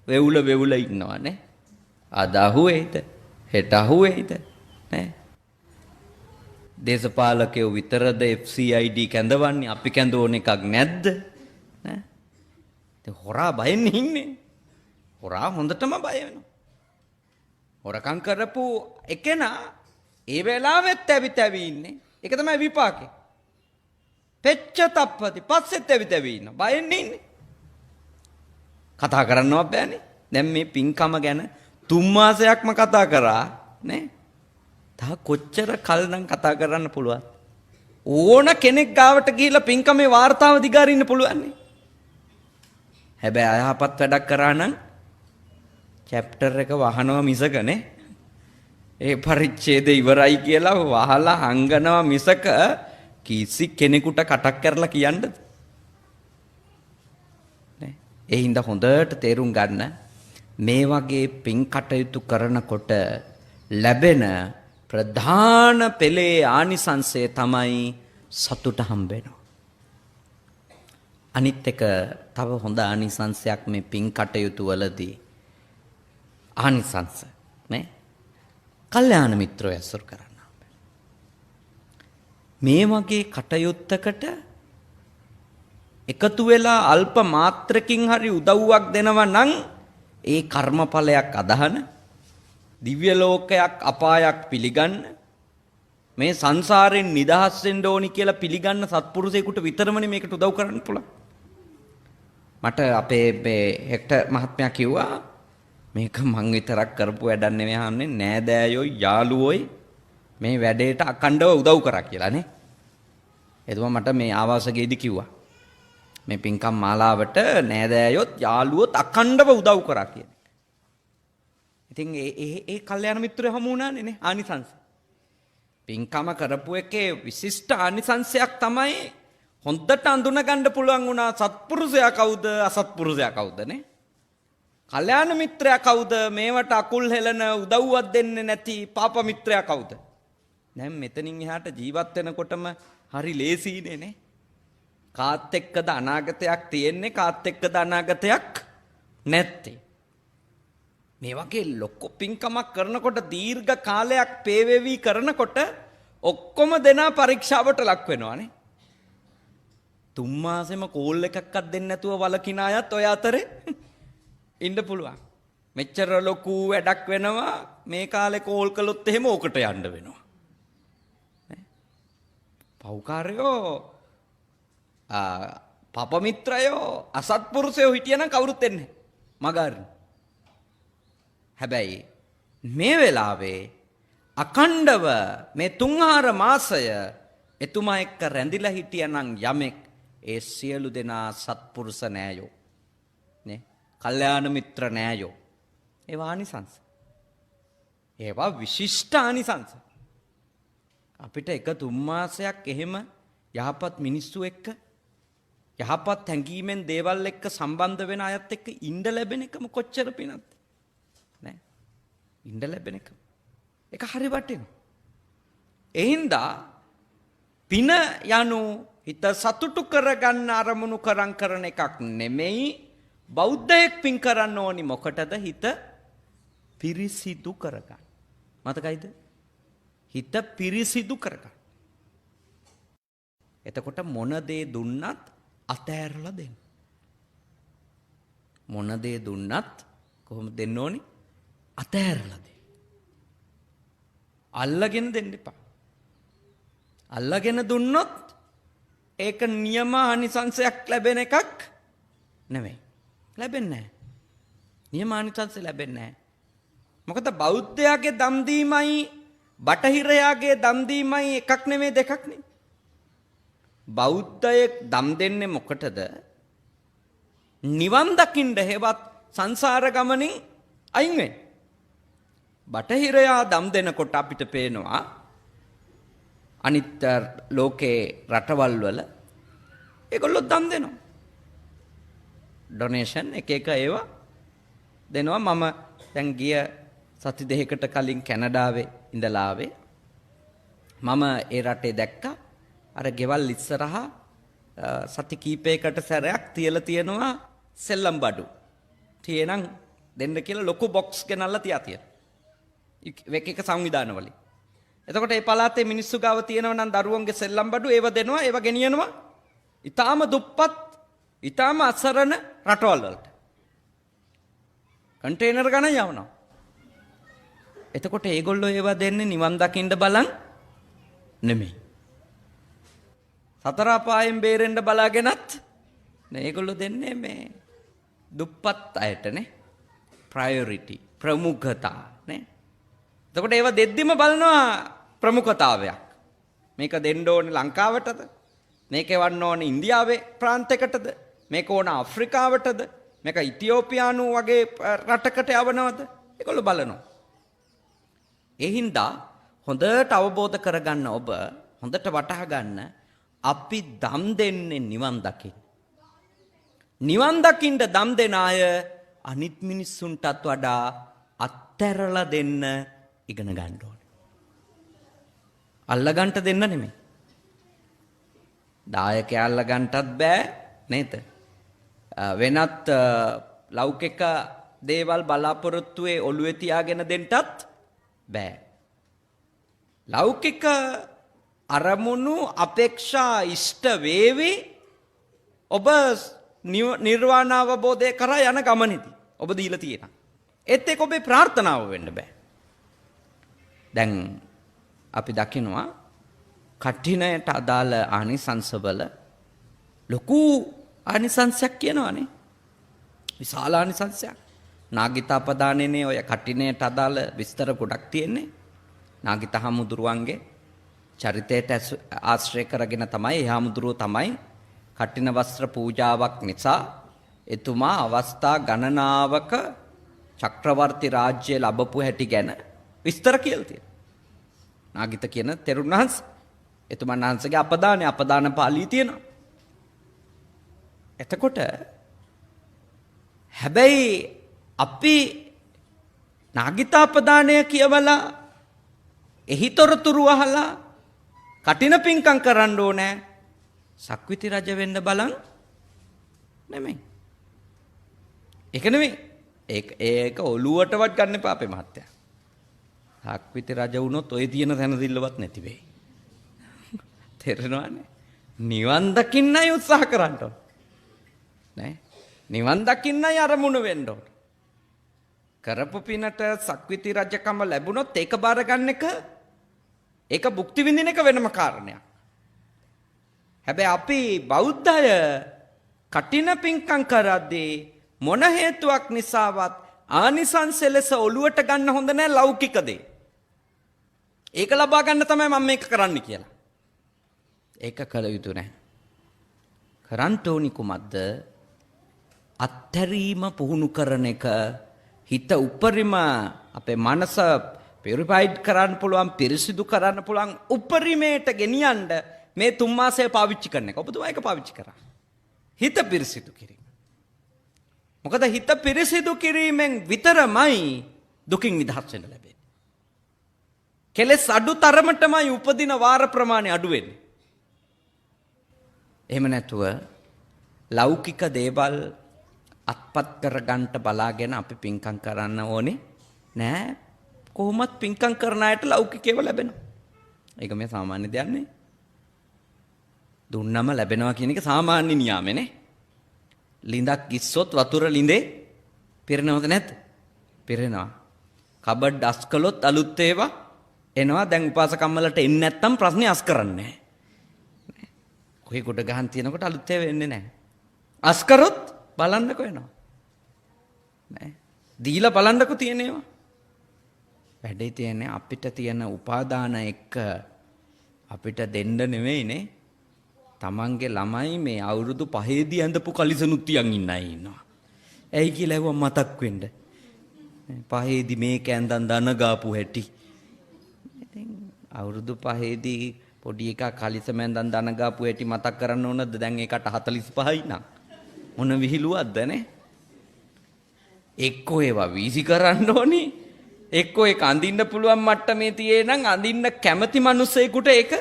වෙවුල ඉන්නවනේ. අද අහුවේද? හෙට අහුවේද? නෑ. දේශපාලකයෝ විතරද FCID කැඳවන්නේ? අපි කැඳවන එකක් නැද්ද? නෑ. ඒ හොරා බයෙන් ඉන්නේ. හොරා හොඳටම බය වෙනවා. හොරකම් කරපු එකනා ඒ වෙලාවෙත් තැවි ඉන්නේ. ඒක තමයි විපාකේ. පෙච්ච තප්පති පස්සෙත් තැවි ඉන්න. බයෙන් ඉන්නේ. කතා කරන්නවත් බෑනේ. දැන් මේ පින්කම ගැන 3 මාසයක්ම කතා කරා නේ. තා කොච්චර කල් නම් කතා කරන්න පුළුවන්. ඕන කෙනෙක් ගාවට ගිහිල්ලා පින්කමේ වාර්තාව දිගාරින්න පුළුවන් නේ. හැබැයි අයහපත් වැඩක් කරා නම් චැප්ටර් එක වහනවා මිසකනේ. ඒ පරිච්ඡේදය ඉවරයි කියලා වහලා හංගනවා මිසක කිසි කෙනෙකුට කටක් කරලා කියන්නද? නේ. ඒ හින්දා හොඳට තේරුම් ගන්න මේ වගේ පින් කටයුතු කරනකොට ලැබෙන ප්‍රධාන පෙළේ ආනිසංසය තමයි සතුට හම්බ වෙනවා. අනිත් එක තව හොඳ ආනිසංසයක් මේ පින් කටයුතු වලදී ආනිසංස නේ. කල්යාණ මිත්‍රයෝ ඇසුරු කරන්න. මේ වගේ කටයුත්තකට එකතු වෙලා අල්ප මාත්‍රකින් හරි උදව්වක් දෙනවා නම් ඒ කර්මඵලයක් අදහන දිව්‍ය ලෝකයක් අපායක් පිළිගන්න මේ සංසාරයෙන් නිදහස් වෙන්න ඕනි කියලා පිළිගන්න සත්පුරුෂයෙකුට විතරමනේ මේකට උදව් කරන්න පුළුවන්. මට අපේ මේ හෙක්ටර් මහත්මයා කිව්වා මේක මං විතරක් කරපු වැඩක් නෙවෙයි අහන්නේ නෑදෑයෝයි යාළුවෝයි මේ වැඩේට අකණ්ඩව උදව් කරා කියලා නේ. එතුමා මට මේ ආවාසගේදී කිව්වා මේ පින්කම් මාලාවට නෑදෑයොත් යාළුවොත් අකණ්ඩව උදව් කරා කියලා. ඉතින් ඒ කල්යාණ මිත්‍රයෝ හමු වුණානේ නේ ආනිසංස. පින්කම කරපු එකේ විශිෂ්ට ආනිසංසයක් තමයි හොඳට අඳුන ගන්න පුළුවන් වුණා සත්පුරුෂයා කවුද අසත්පුරුෂයා කවුද නේ. කල්යාණ මිත්‍රයා කවුද මේවට අකුල් හෙලන උදව්වක් දෙන්නේ නැති පාප මිත්‍රයා කවුද. දැන් මෙතනින් එහාට ජීවත් වෙනකොටම හරි ලේසියිනේ නේ. කාත් එක්කද අනාගතයක් තියෙන්නේ කාත් එක්කද අනාගතයක් නැත්තේ. මේ වගේ ලොකු පින්කමක් කරනකොට දීර්ඝ කාලයක් පේවෙවි කරනකොට ඔක්කොම දෙනා පරීක්ෂාවට ලක් වෙනවානේ. 3 මාසෙම කෝල් එකක්වත් දෙන්නේ නැතුව වලකින අයත් ඔය අතරේ ඉන්න පුළුවන්. මෙච්චර ලොකු වැඩක් වෙනවා මේ කාලේ කෝල් කළොත් එහෙම ඕකට යන්න වෙනවා. පෞකාරයෝ පප මිත්‍රයෝ අසත්පුරුෂයෝ හිටියනම් කවුරුත් එන්නේ මගහරින්න. හැබැයි මේ වෙලාවේ අකණ්ඩව මේ 3-4 මාසය එතුමා එක්ක රැඳිලා හිටියනම් යමෙක් ඒ සියලු දෙනා සත්පුරුෂ නෑයෝ නේ කල්යාණ මිත්‍ර නෑයෝ. ඒවා ආනිසංස. ඒවා විශිෂ්ට ආනිසංස. අපිට එක 3 මාසයක් එහෙම යහපත් මිනිස්සු එක්ක යහපත් හැඟීමෙන් දේවල් එක්ක සම්බන්ධ වෙන අයත් එක්ක ඉඳ ලැබෙන එකම කොච්චර පිනක්ද නේ. ඉඳ ලැබෙන එක ඒක හරි වටිනවා. එහින්දා පින යනු හිත සතුටු කරගන්න අරමුණු කරන එකක් නෙමෙයි. බෞද්ධයෙක් පින් කරන්න ඕනි මොකටද? හිත පිරිසිදු කරගන්න. මතකයිද? හිත පිරිසිදු කරගන්න. එතකොට මොන දේ දුන්නත් අතෑරලා දෙන්න. මොන දේ දුන්නත් කොහොමද දෙන්න ඕනි? අතෑරලා දෙන්න. අල්ලගෙන දෙන්න එපා. අල්ලගෙන දුන්නොත් ඒක නියම ආනිසංසයක් ලැබෙන එකක් නෙමෙයි. ලැබෙන්නේ නැහැ. නියම ආනිසංස ලැබෙන්නේ නැහැ. මොකද බෞද්ධයාගේ දම් දීමයි බටහිරයාගේ දම් දීමයි එකක් නෙමෙයි දෙකක් නෙමෙයි. බෞද්ධයෙක් දම් දෙන්නේ මොකටද? නිවන් දකින්න හේවත් සංසාර ගමනින් අයින් වෙන්න. බටහිරයා දම් දෙනකොට අපිට පේනවා අනිත් ලෝකේ රටවල් වල ඒගොල්ලෝ දම් දෙනවා. ඩොනේෂන් එක ඒවා දෙනවා. මම දැන් ගිය සති දෙකකට කලින් කැනඩාවේ ඉඳලා ආවේ. මම ඒ රටේ දැක්කා අර ගෙවල් ඉස්සරහා සති කීපයකට සැරයක් තියලා තියෙනවා සෙල්ලම් බඩු. තියෙනම් දෙන්න කියලා ලොකු බොක්ස් ගෙනල්ලා තියා තියෙනවා. එක සංවිධාන වලින්. එතකොට මේ පළාතේ මිනිස්සු ගාව තියෙනවා නම් දරුවන්ගේ සෙල්ලම් බඩු ඒව දෙනවා. ඒව ගෙනියනවා ඊටාම දුප්පත් ඊටාම අසරණ රටවල් වලට. කන්ටේනර් ගණන් යවනවා. එතකොට ඒගොල්ලෝ ඒව දෙන්නේ නිවන් දකින්න බලන් නෙමෙයි. සතර අපායෙන් බේරෙන්න බලාගෙනත් නේ ඒගොල්ලෝ දෙන්නේ මේ දුප්පත් අයටනේ ප්‍රයොරිටි ප්‍රමුඛතා නේ. එතකොට ඒව දෙද්දිම බලනවා ප්‍රමුඛතාවයක්. මේක දෙන්න ඕනේ ලංකාවටද? මේක වන්න ඕනේ ඉන්දියාවේ ප්‍රාන්තයකටද? මේක ඕන අප්‍රිකාවටද? මේක ඉතියෝපියානු වගේ රටකට යවනවද? ඒගොල්ලෝ බලනවා. ඒ හින්දා හොඳට අවබෝධ කරගන්න ඔබ හොඳට වටහා ගන්න අපි දම් දෙන්නේ නිවන් දකින්න. නිවන් දකින්න දම් දෙන අය අනිත් මිනිස්සුන්ටත් වඩා අත්හැරලා දෙන්න ඉගෙන ගන්න ඕනේ. අල්ලගන්න දෙන්න නෙමෙයි. දායකයා අල්ලගන්නත් බෑ නේද? වෙනත් ලෞකික දේවල් බලාපොරොත්තුවේ ඔළුවේ තියාගෙන දෙන්නත් බෑ. ලෞකික අරමුණු අපේක්ෂා ඉෂ්ට වේවි ඔබ නිර්වාණ අවබෝධය කරා යන ගමනේදී ඔබ දීලා තියෙනවා. ඒත් ඒක ඔබේ ප්‍රාර්ථනාව වෙන්න බෑ. දැන් අපි දකිනවා කඨිනයට අදාළ ආනිසංසවල ලොකු ආනිසංසයක් කියනවානේ. විශාල ආනිසංසයක්. නාගිතාපදානේනේ ඔය කඨිනයට අදාළ විස්තර ගොඩක් තියෙන්නේ. නාගිත හමුදුරුවන්ගේ චරිතයට ආශ්‍රය කරගෙන තමයි හමුදුරුව තමයි කඨින වස්ත්‍ර පූජාවක් නිසා එතුමා අවස්ථා ගණනාවක චක්‍රවර්ති රාජ්‍ය ලැබපු හැටි ගැන විස්තර කියලා තියෙනවා. නාගිත කියන තෙරුන් වහන්සේ එතුමන් වහන්සේගේ අපදාන පාළිය තියෙනවා. එතකොට හැබැයි අපි නාගිතාපදානය කියවලා එහි තොරතුරු අහලා කටින පිංකම් කරන්න ඕනේ සක්විති රජ වෙන්න බලන් නෙමෙයි. ඒක නෙමෙයි. ඒක ඔළුවටවත් ගන්න එපා අපේ මහත්තයා. සක්විති රජ වුණොත් ඔය තියෙන තැනදිල්ලවත් නැති වෙයි. තේරෙනවනේ? නිවන් දකින්නයි උත්සාහ කරන්න ඕන. නේ? නිවන් දකින්නයි අරමුණ වෙන්න ඕන. කරපු පිනට සක්විති රජකම ලැබුණොත් ඒක බාර ගන්න එක ඒක භුක්ති විඳින එක වෙනම කාරණයක්. හැබැයි අපි බෞද්ධය කටින පින්කම් කරද්දී මොන හේතුවක් නිසාවත් ආනිසංස ලෙස ඔළුවට ගන්න හොඳ නැහැ ලෞකික දේ. ඒක ලබා ගන්න තමයි මම මේක කරන්න කියලා. ඒක කළ යුතු නැහැ. කරන්න ඕනි කුමක්ද? අත්හැරීම පුහුණු කරන එක. හිත උපරිම අපේ මනස පියුරිෆයිඩ් කරන්න පුළුවන්, පිරිසිදු කරන්න පුළුවන් උපරිමයට ගෙනියන්න මේ 3 මාසය පාවිච්චි කරන එක. ඔබතුමා ඒක පාවිච්චි කරා. හිත පිරිසිදු කිරීම. මොකද හිත පිරිසිදු කිරීමෙන් විතරමයි දුකින් නිදහස් වෙන්න ලැබෙන්නේ. කෙලෙස් අඩු තරමටමයි උපදින වාර ප්‍රමාණය අඩු වෙන්නේ. එහෙම නැතුව ලෞකික දේවල් අත්පත් කරගන්න බලාගෙන අපි පින්කම් කරන්න ඕනේ නෑ. කොහොමත් පින්කම් කරන අයට ලෞකිකේව ලැබෙනවා. ඒක මේ සාමාන්‍ය දෙයක් නේ. දුන්නම ලැබෙනවා කියන එක සාමාන්‍ය නියාමනේ. ලිඳක් ගිස්සොත් වතුර ලිඳේ පිරෙනවද නැද්ද? පිරෙනවා. කබඩ් අස් කළොත් අලුත් ඒවා එනවා. දැන් උපාසකම්මලට එන්නේ නැත්තම් ප්‍රශ්නේ අස් කරන්නේ නැහැ. කොහේ කොට ගහන් තියනකොට අලුත් ඒවා එන්නේ නැහැ. අස් කරොත් බලන්නකො එනවා. නෑ. දීලා බලන්නකො තියෙනවා. වැඩේ තියෙන්නේ අපිට තියෙන උපාදාන එක්ක අපිට දෙන්න නෙවෙයිනේ. තමන්ගේ ළමයි මේ අවුරුදු 5ේදී ඇඳපු කලිසනුත් තියන් ඉන්න අය ඉන්නවා. ඇයි කියලා ඇහුවා මතක් වෙන්න. 5ේදී මේක ඇඳන් දන ගාපු හැටි. ඉතින් අවුරුදු 5ේදී පොඩි එකා කලිසම ඇඳන් දන ගාපු හැටි මතක් කරන්න ඕනද? දැන් ඒකට 45යි නං. මොන විහිළුවක්ද නේ? එක්කෝ ඒවා වීසි කරන්න ඕනි. එක්කෝ ඒක අඳින්න පුළුවන් මට්ටමේ තියේ නම් අඳින්න කැමති මිනිස්සෙකුට ඒක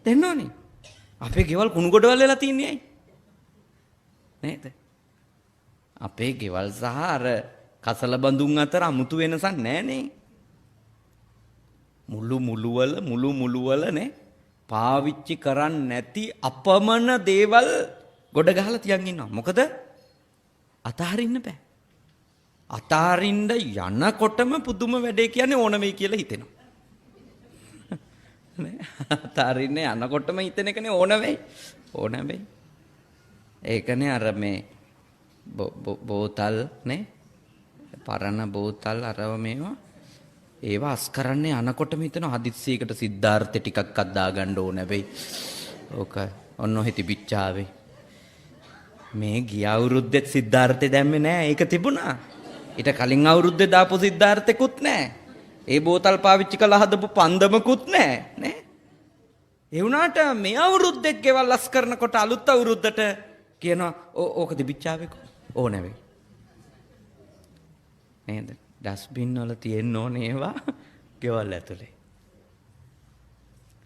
දෙන්න ඕනි. අපේ ගෙවල් කුණු ගොඩවල් වෙලා තියන්නේ ඇයි? නේද? අපේ ගෙවල් සහ අර කසල බඳුන් අතර 아무තු වෙනසක් නැහනේ. මුළු වල නේ පාවිච්චි කරන්නේ නැති අපමණ දේවල් ගොඩ ගහලා තියන් ඉන්නවා. මොකද අතහරින්න බෑ. අතහරින්න යනකොටම පුදුම වැඩේ කියන්නේ ඕන වෙයි කියලා හිතෙනවා. නේ අතහරින්න යනකොටම හිතෙන එකනේ ඕන වෙයි. ඕන වෙයි. ඒකනේ අර මේ බෝතල් නේ පරණ බෝතල් අරව මේවා ඒවා අස් කරන්න යනකොටම හිතෙනවා හදිස්සියකට සිද්ධාර්ථ ටිකක් අද්දා ගන්න ඕන වෙයි. ඕක ඔන්න ඔහෙ තිබිච්චාවේ. මේ ගිය අවුරුද්දෙත් සිද්ධාර්ථය දැම්මේ නෑ. ඒක තිබුණා. ඊට කලින් අවුරුද්දේ දාපු සිද්ධාර්ථෙකුත් නෑ. ඒ බෝතල් පාවිච්චි කළා හදපු පන්දමකුත් නෑ නේ. ඒ වුණාට මේ අවුරුද්දෙත් ගෙවල් අස් කරනකොට අලුත් අවුරුද්දට කියනවා ඕක තිබිච්චාවේ ඕන වෙයි. නේද? ඩස්බින් වල තියෙන්න ඕනේ ඒවා ගෙවල් ඇතුලේ.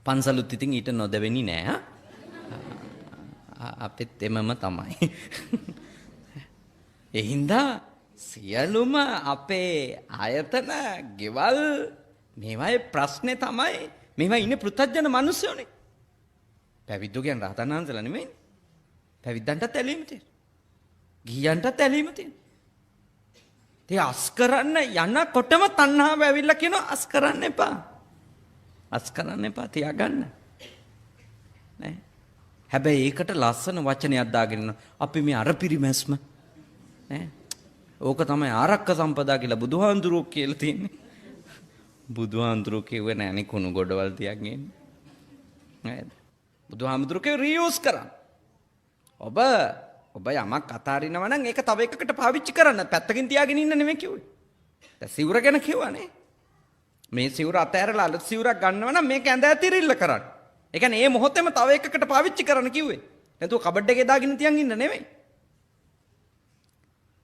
පන්සලුත් ඉතින් ඊට නොදෙවෙනි නෑ. අපිත් එමම තමයි. ඒ හින්දා සියලුම අපේ ආයතන ගෙවල් මේවායේ ප්‍රශ්නේ තමයි මේවා ඉන්නේ පෘථග්ජන මිනිස්සුනේ. පැවිද්දෝ කියන්නේ රහතන් වහන්සේලා නෙමෙයි. පැවිද්දන්ටත් ඇලීම තියෙනවා. ගිහියන්ටත් ඇලීම තියෙනවා. ඒ අස් කරන්න යනකොටම තණ්හාව ඇවිල්ලා කියනවා අස් කරන්න එපා. අස් කරන්න එපා තියාගන්න. නේ? හැබැයි ඒකට ලස්සන වචනයක් දාගෙන අපි මේ අර පිරිමැස්ම නේ ඕක තමයි ආරක්ක සම්පදා කියලා බුදුහාඳුරෝ කියලා තියෙන්නේ. බුදුහාඳුරෝ කිව්වේ නෑනේ කුණු ගොඩවල් තියන් ඉන්නේ. නේද? බුදුහාඳුරෝ කිව්වේ රීයුස් කරන්න. ඔබ යමක් අතාරිනවා නම් ඒක තව එකකට පාවිච්චි කරන්න. පැත්තකින් තියාගෙන ඉන්න නෙමෙයි කිව්වේ. දැන් සිවුර ගැන කිව්වනේ. මේ සිවුර අතෑරලා අලුත් සිවුරක් ගන්නවා නම් මේක ඇඳ ඇතිරිල්ල කරන්න. ඒ කියන්නේ මේ මොහොතේම තව එකකට පාවිච්චි කරන්න කිව්වේ. නැතුව කබඩ් එකේ දාගෙන තියන් ඉන්න නෙමෙයි.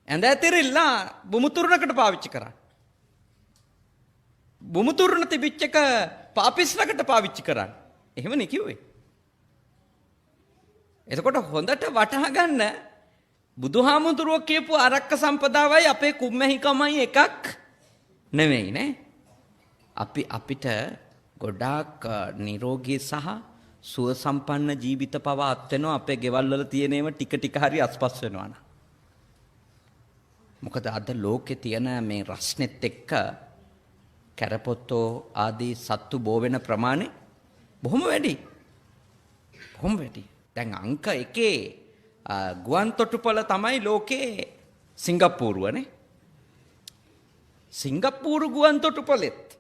ඇඳ ඇතිරිල්ලා බුමුතුරුණකට පාවිච්චි කරන්න. බුමුතුරුණ තිබිච්ච එක පාපිස්ලකට පාවිච්චි කරන්න. එහෙමනේ කිව්වේ. එතකොට හොඳට වටහා ගන්න බුදුහාමුදුරුවෝ කියපු ආරක්ක සම්පදාවයි අපේ කුම්මැහිකමයි එකක් නෙමෙයි නේ. අපිට ගොඩාක් නිරෝගී සහ සුව සම්පන්න ජීවිත පවා අත් වෙනවා අපේ ගෙවල් වල තියෙන ඒවා ටික ටික හරි අස්පස් වෙනවා නා. මොකද අද ලෝකේ තියෙන මේ රස්නෙත් එක්ක කැරපොත්තෝ ආදී සත්තු බෝ වෙන ප්‍රමාණය බොහොම වැඩි. බොහොම වැඩි. දැන් අංක 1 ගුවන් තොටුපළ තමයි ලෝකේ සිංගප්පූරුවනේ. සිංගප්පූරු ගුවන් තොටුපළෙත්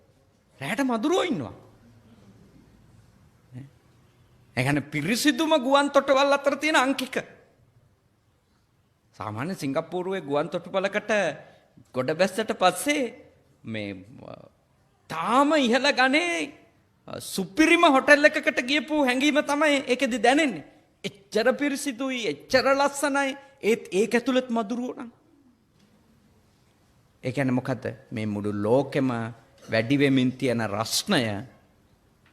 රැට මදුරුවෝ ඉන්නවා. ඒ කියන්නේ පිරිසිදුම ගුවන් තොටුපළ අතර තියෙන අංක 1. සාමාන්‍ය සිංගප්පූරුවේ ගුවන් තොටුපළකට ගොඩ බැස්සට පස්සේ මේ තාම ඉහළ ගණේ සුපිරිම හොටෙල් එකකට ගියපු හැඟීම තමයි ඒකෙදි දැනෙන්නේ. එච්චර පිරිසිදුයි, එච්චර ලස්සනයි, ඒත් ඒක ඇතුළත් මදුරුවෝ නම්. ඒ කියන්නේ මොකද? මේ මුළු ලෝකෙම වැඩි වෙමින් තියෙන රස්නය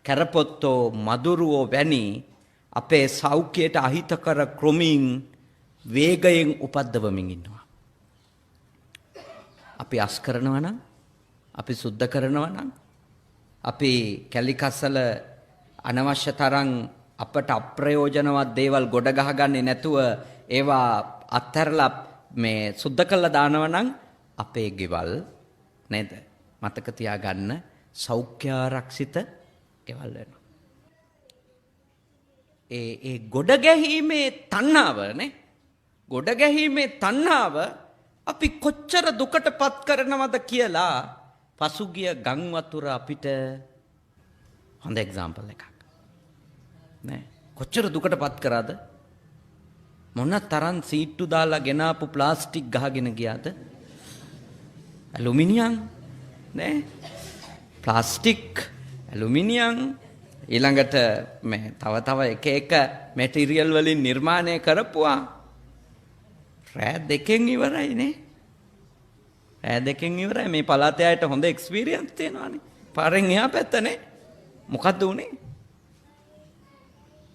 කැරපොත්තෝ මදුරුවෝ වැනි අපේ සෞඛ්‍යයට අහිතකර ක්‍රමීන් වේගයෙන් උපද්දවමින් ඉන්නවා. අපි අස් කරනවා නම්, අපි සුද්ධ කරනවා නම්, අපි කැලිකස්සල අනවශ්‍ය තරම් අපට අප්‍රයෝජනවත් දේවල් ගොඩ ගහගන්නේ නැතුව ඒවා අත්හැරලා මේ සුද්ධ කළා දානවා නම් අපේ ගෙවල් නේද? මතක තියාගන්න සෞඛ්‍යාරක්ෂිත ගෙවල් වෙනවා. ඒ ගොඩ ගැහිීමේ තණ්හාව නේ, ගොඩ ගැහිීමේ තණ්හාව අපි කොච්චර දුකටපත් කරනවද කියලා පසුගිය ගම් වතුර අපිට හොඳ එක්සැම්පල් එකක් නේ. කොච්චර දුකටපත් කරාද? මොන තරම් සීට්ටු දාලා ගෙනාපු ප්ලාස්ටික් ගහගෙන ගියාද? ඇලුමිනියම් නේ, ප්ලාස්ටික්, ඇලුමිනියම්, ඊළඟට මේ තව එක එක මැටීරියල් වලින් නිර්මාණය කරපුවා. රෑ දෙකෙන් ඉවරයි නේ. රෑ දෙකෙන් ඉවරයි. මේ පළාතේ අයට හොඳ එක්ස්පීරියන්ස් තියෙනවානේ. පාරෙන් එහා පැත්තනේ. මොකද්ද උනේ?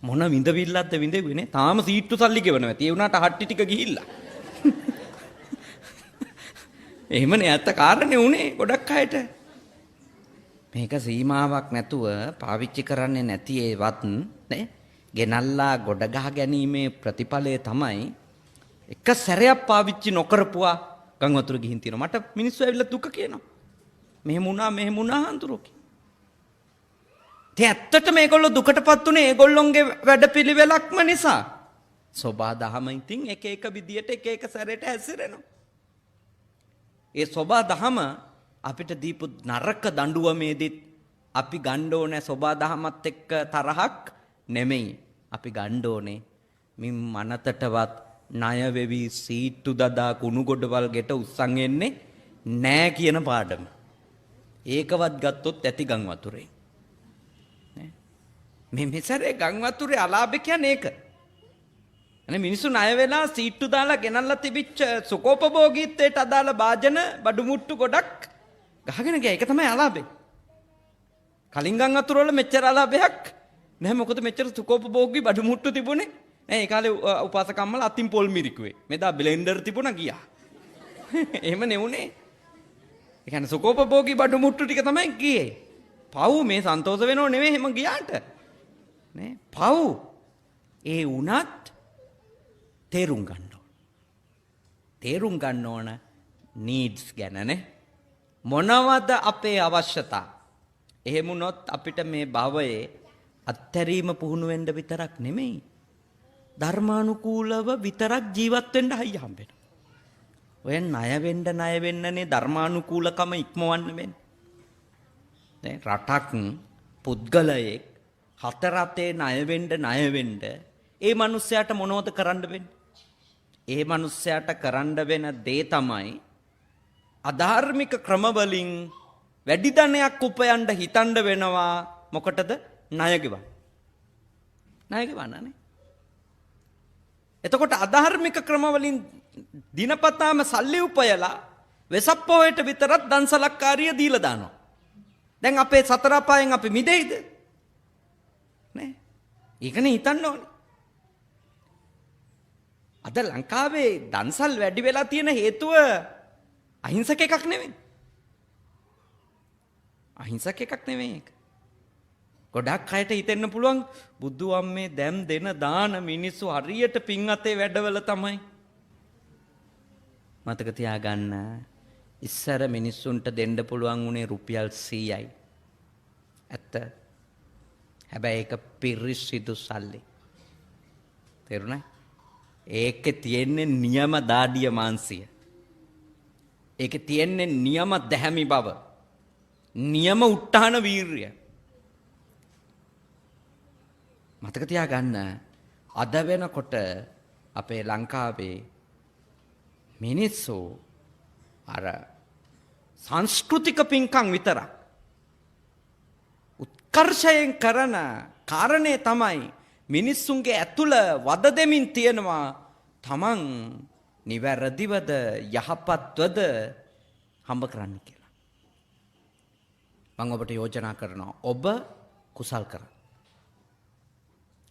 මොන විඳවිල්ලක්ද විඳෙන්නේ නේ? තාම සීට්ටු සල්ලි ගෙවනවා. ඒ වුණාට හට්ටි ටික ගිහිල්ලා. එහෙමනේ ඇත්ත කාරණේ උනේ ගොඩක් අයට. මේක සීමාවක් නැතුව පාවිච්චි කරන්නේ නැති ඒවත් නේ ගෙනල්ලා ගොඩ ගහ ගැනීමේ ප්‍රතිඵලය තමයි එක සැරයක් පාවිච්චි නොකරපුවා ගම් වතුර ගිහින් තියෙනවා. මට මිනිස්සු ඇවිල්ලා දුක කියනවා. මෙහෙම වුණා හඳුරෝකි. ඇත්තට මේගොල්ලෝ දුකටපත් උනේ ඒගොල්ලොන්ගේ වැඩපිළිවෙලක්ම නිසා. සෝබා දහම ඉතින් එක එක විදියට එක එක සැරේට හැසිරෙනවා. ඒ සෝබා දහම අපිට දීපු නරක දඬුවමේදීත් අපි ගන්න ඕනේ සෝබා දහමත් එක්ක තරහක් නෙමෙයි. අපි ගන්න ඕනේ මින් මනතටවත් ණය වෙවි සීට්ටු දදා කුණු ගොඩවල් ගෙට උස්සන් එන්නේ නෑ කියන පාඩම. ඒකවත් ගත්තොත් ඇති ගම් වතුරේ. මේ මෙසරේ ගම් වතුරේ අලාභ කියන්නේ ඒක. අනේ මිනිස්සු ණය වෙලා සීට්ටු දාලා ගෙනල්ලා තිබිච්ච සුකෝපභෝගීත්වයට අදාළ වාජන බඩු මුට්ටු ගොඩක් ගහගෙන ගියා. ඒක තමයි අලාභේ. කලින් ගම් වතුර වල මෙච්චර අලාභයක් නැහැ. මොකද මෙච්චර සුකෝපභෝගී බඩු මුට්ටු තිබුණේ. නෑ ඒ කාලේ උපාසකම්මල අතින් පොල් මිරිකුවේ. මෙදා බ්ලෙන්ඩර් තිබුණා ගියා. එහෙම නෙවුනේ. ඒ කියන්නේ සුකෝපභෝගී බඩු මුට්ටු ටික තමයි ගියේ. පව් මේ සන්තෝෂ වෙනව නෙවෙයි එහෙම ගියාට. නේ පව් ඒ උනත් තේරුම් ගන්න ඕන. තේරුම් ගන්න ඕන නීඩ්ස් ගැන නේ. මොනවද අපේ අවශ්‍යතා? එහෙම වුණොත් අපිට මේ භවයේ අත්හැරීම පුහුණු වෙන්න විතරක් නෙමෙයි. ධර්මානුකූලව විතරක් ජීවත් වෙන්න හයිය හම්බෙනවා. ඔය ණය වෙන්නනේ ධර්මානුකූලකම ඉක්මවන්න වෙන්නේ. දැන් රටක් පුද්ගලයෙක් හතරතේ ණය වෙන්න ඒ මිනිස්සයාට මොනවද කරන්න වෙන්නේ? ඒ මිනිස්සයාට කරන්න වෙන දේ තමයි අධාර්මික ක්‍රමවලින් වැඩි ධනයක් උපයන්න හිතන්න වෙනවා. මොකටද? ණය ගෙවන්න. ණය ගෙවන්නනේ. එතකොට අධාර්මික ක්‍රමවලින් දිනපතාම සල්ලි උපයලා වෙසප්පෝයට විතරක් දන්සලක්කාරිය දීලා දානවා. දැන් අපේ සතර අපායෙන් අපි මිදෙයිද? නේ? ඒකනේ හිතන්න ඕනේ. අද ලංකාවේ දන්සල් වැඩි වෙලා තියෙන හේතුව අහිංසක එකක් නෙවෙයි. අහිංසක එකක් නෙවෙයි ඒක. ගොඩක් අයට හිතෙන්න පුළුවන් බුදු අම්මේ දැන් දෙන දාන මිනිස්සු හරියට පින් අතේ වැඩවල තමයි. මතක තියාගන්න ඉස්සර මිනිස්සුන්ට දෙන්න පුළුවන් උනේ රුපියල් 100යි. ඇත්ත. හැබැයි ඒක පිරිසිදු සල්ලි. තේරුණා? ඒකේ තියෙන්නේ නියම දාඩිය මාංශය. ඒකේ තියෙන්නේ නියම දැහැමි බව. නියම උත්හාන වීරිය. මතක තියාගන්න අද වෙනකොට අපේ ලංකාවේ මිනිස්සු අර සංස්කෘතික පින්කම් විතරක් උත්කර්ෂයෙන් කරන කාරණේ තමයි මිනිස්සුන්ගේ ඇතුළ වද දෙමින් තියෙනවා තමන් නිවැරදිවද යහපත්වද හම්බ කරන්න කියලා. මම ඔබට යෝජනා කරනවා ඔබ කුසල් කරන්න.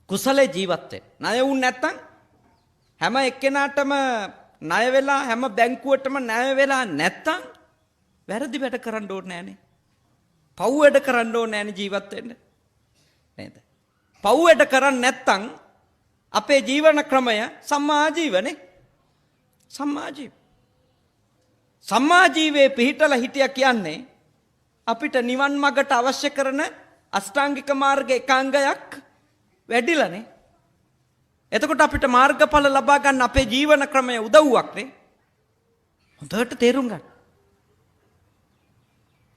කුසලේ ජීවත් වෙන්න. ණය වුන් නැත්තම් හැම එක්කෙනාටම ණය වෙලා හැම බැංකුවටම ණය වෙලා නැත්තම් වැරදි වැඩ කරන්න ඕනේ නෑනේ. පව් වැඩ කරන්න ඕනේ නෑනේ ජීවත් වෙන්න. නේද? පව් වැඩ කරන්නේ නැත්තම් අපේ ජීවන ක්‍රමය සම්මා ජීවනේ. සම්මා ජීව. සම්මා ජීවේ පිහිටලා හිටියා කියන්නේ අපිට නිවන් මඟට අවශ්‍ය කරන අෂ්ටාංගික මාර්ග එකාංගයක් වැඩිලානේ. එතකොට අපිට මාර්ගඵල ලබා ගන්න අපේ ජීවන ක්‍රමය උදව්වක් නේ. හොඳට තේරුම් ගන්න.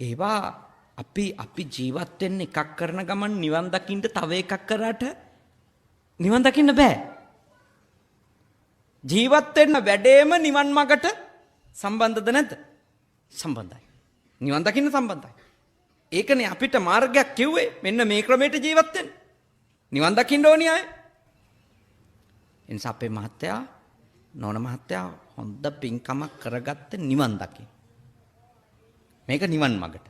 ඒවා අපි ජීවත් වෙන්න එකක් කරන ගමන් නිවන් දකින්න තව එකක් කරාට නිවන් දකින්න බෑ. ජීවත් වෙන්න වැඩේම නිවන් මඟට සම්බන්ධද නැද්ද? සම්බන්ධයි. නිවන් දකින්න සම්බන්ධයි. ඒකනේ අපිට මාර්ගයක් කිව්වේ මෙන්න මේ ක්‍රමයට ජීවත් වෙන්න. නිවන් දකින්න ඕනි අය. එනිසා අපේ මහත්තයා නෝන මහත්තයා හොඳ පින්කමක් කරගත්ත නිවන් දකින්න. මේක නිවන් මඟට.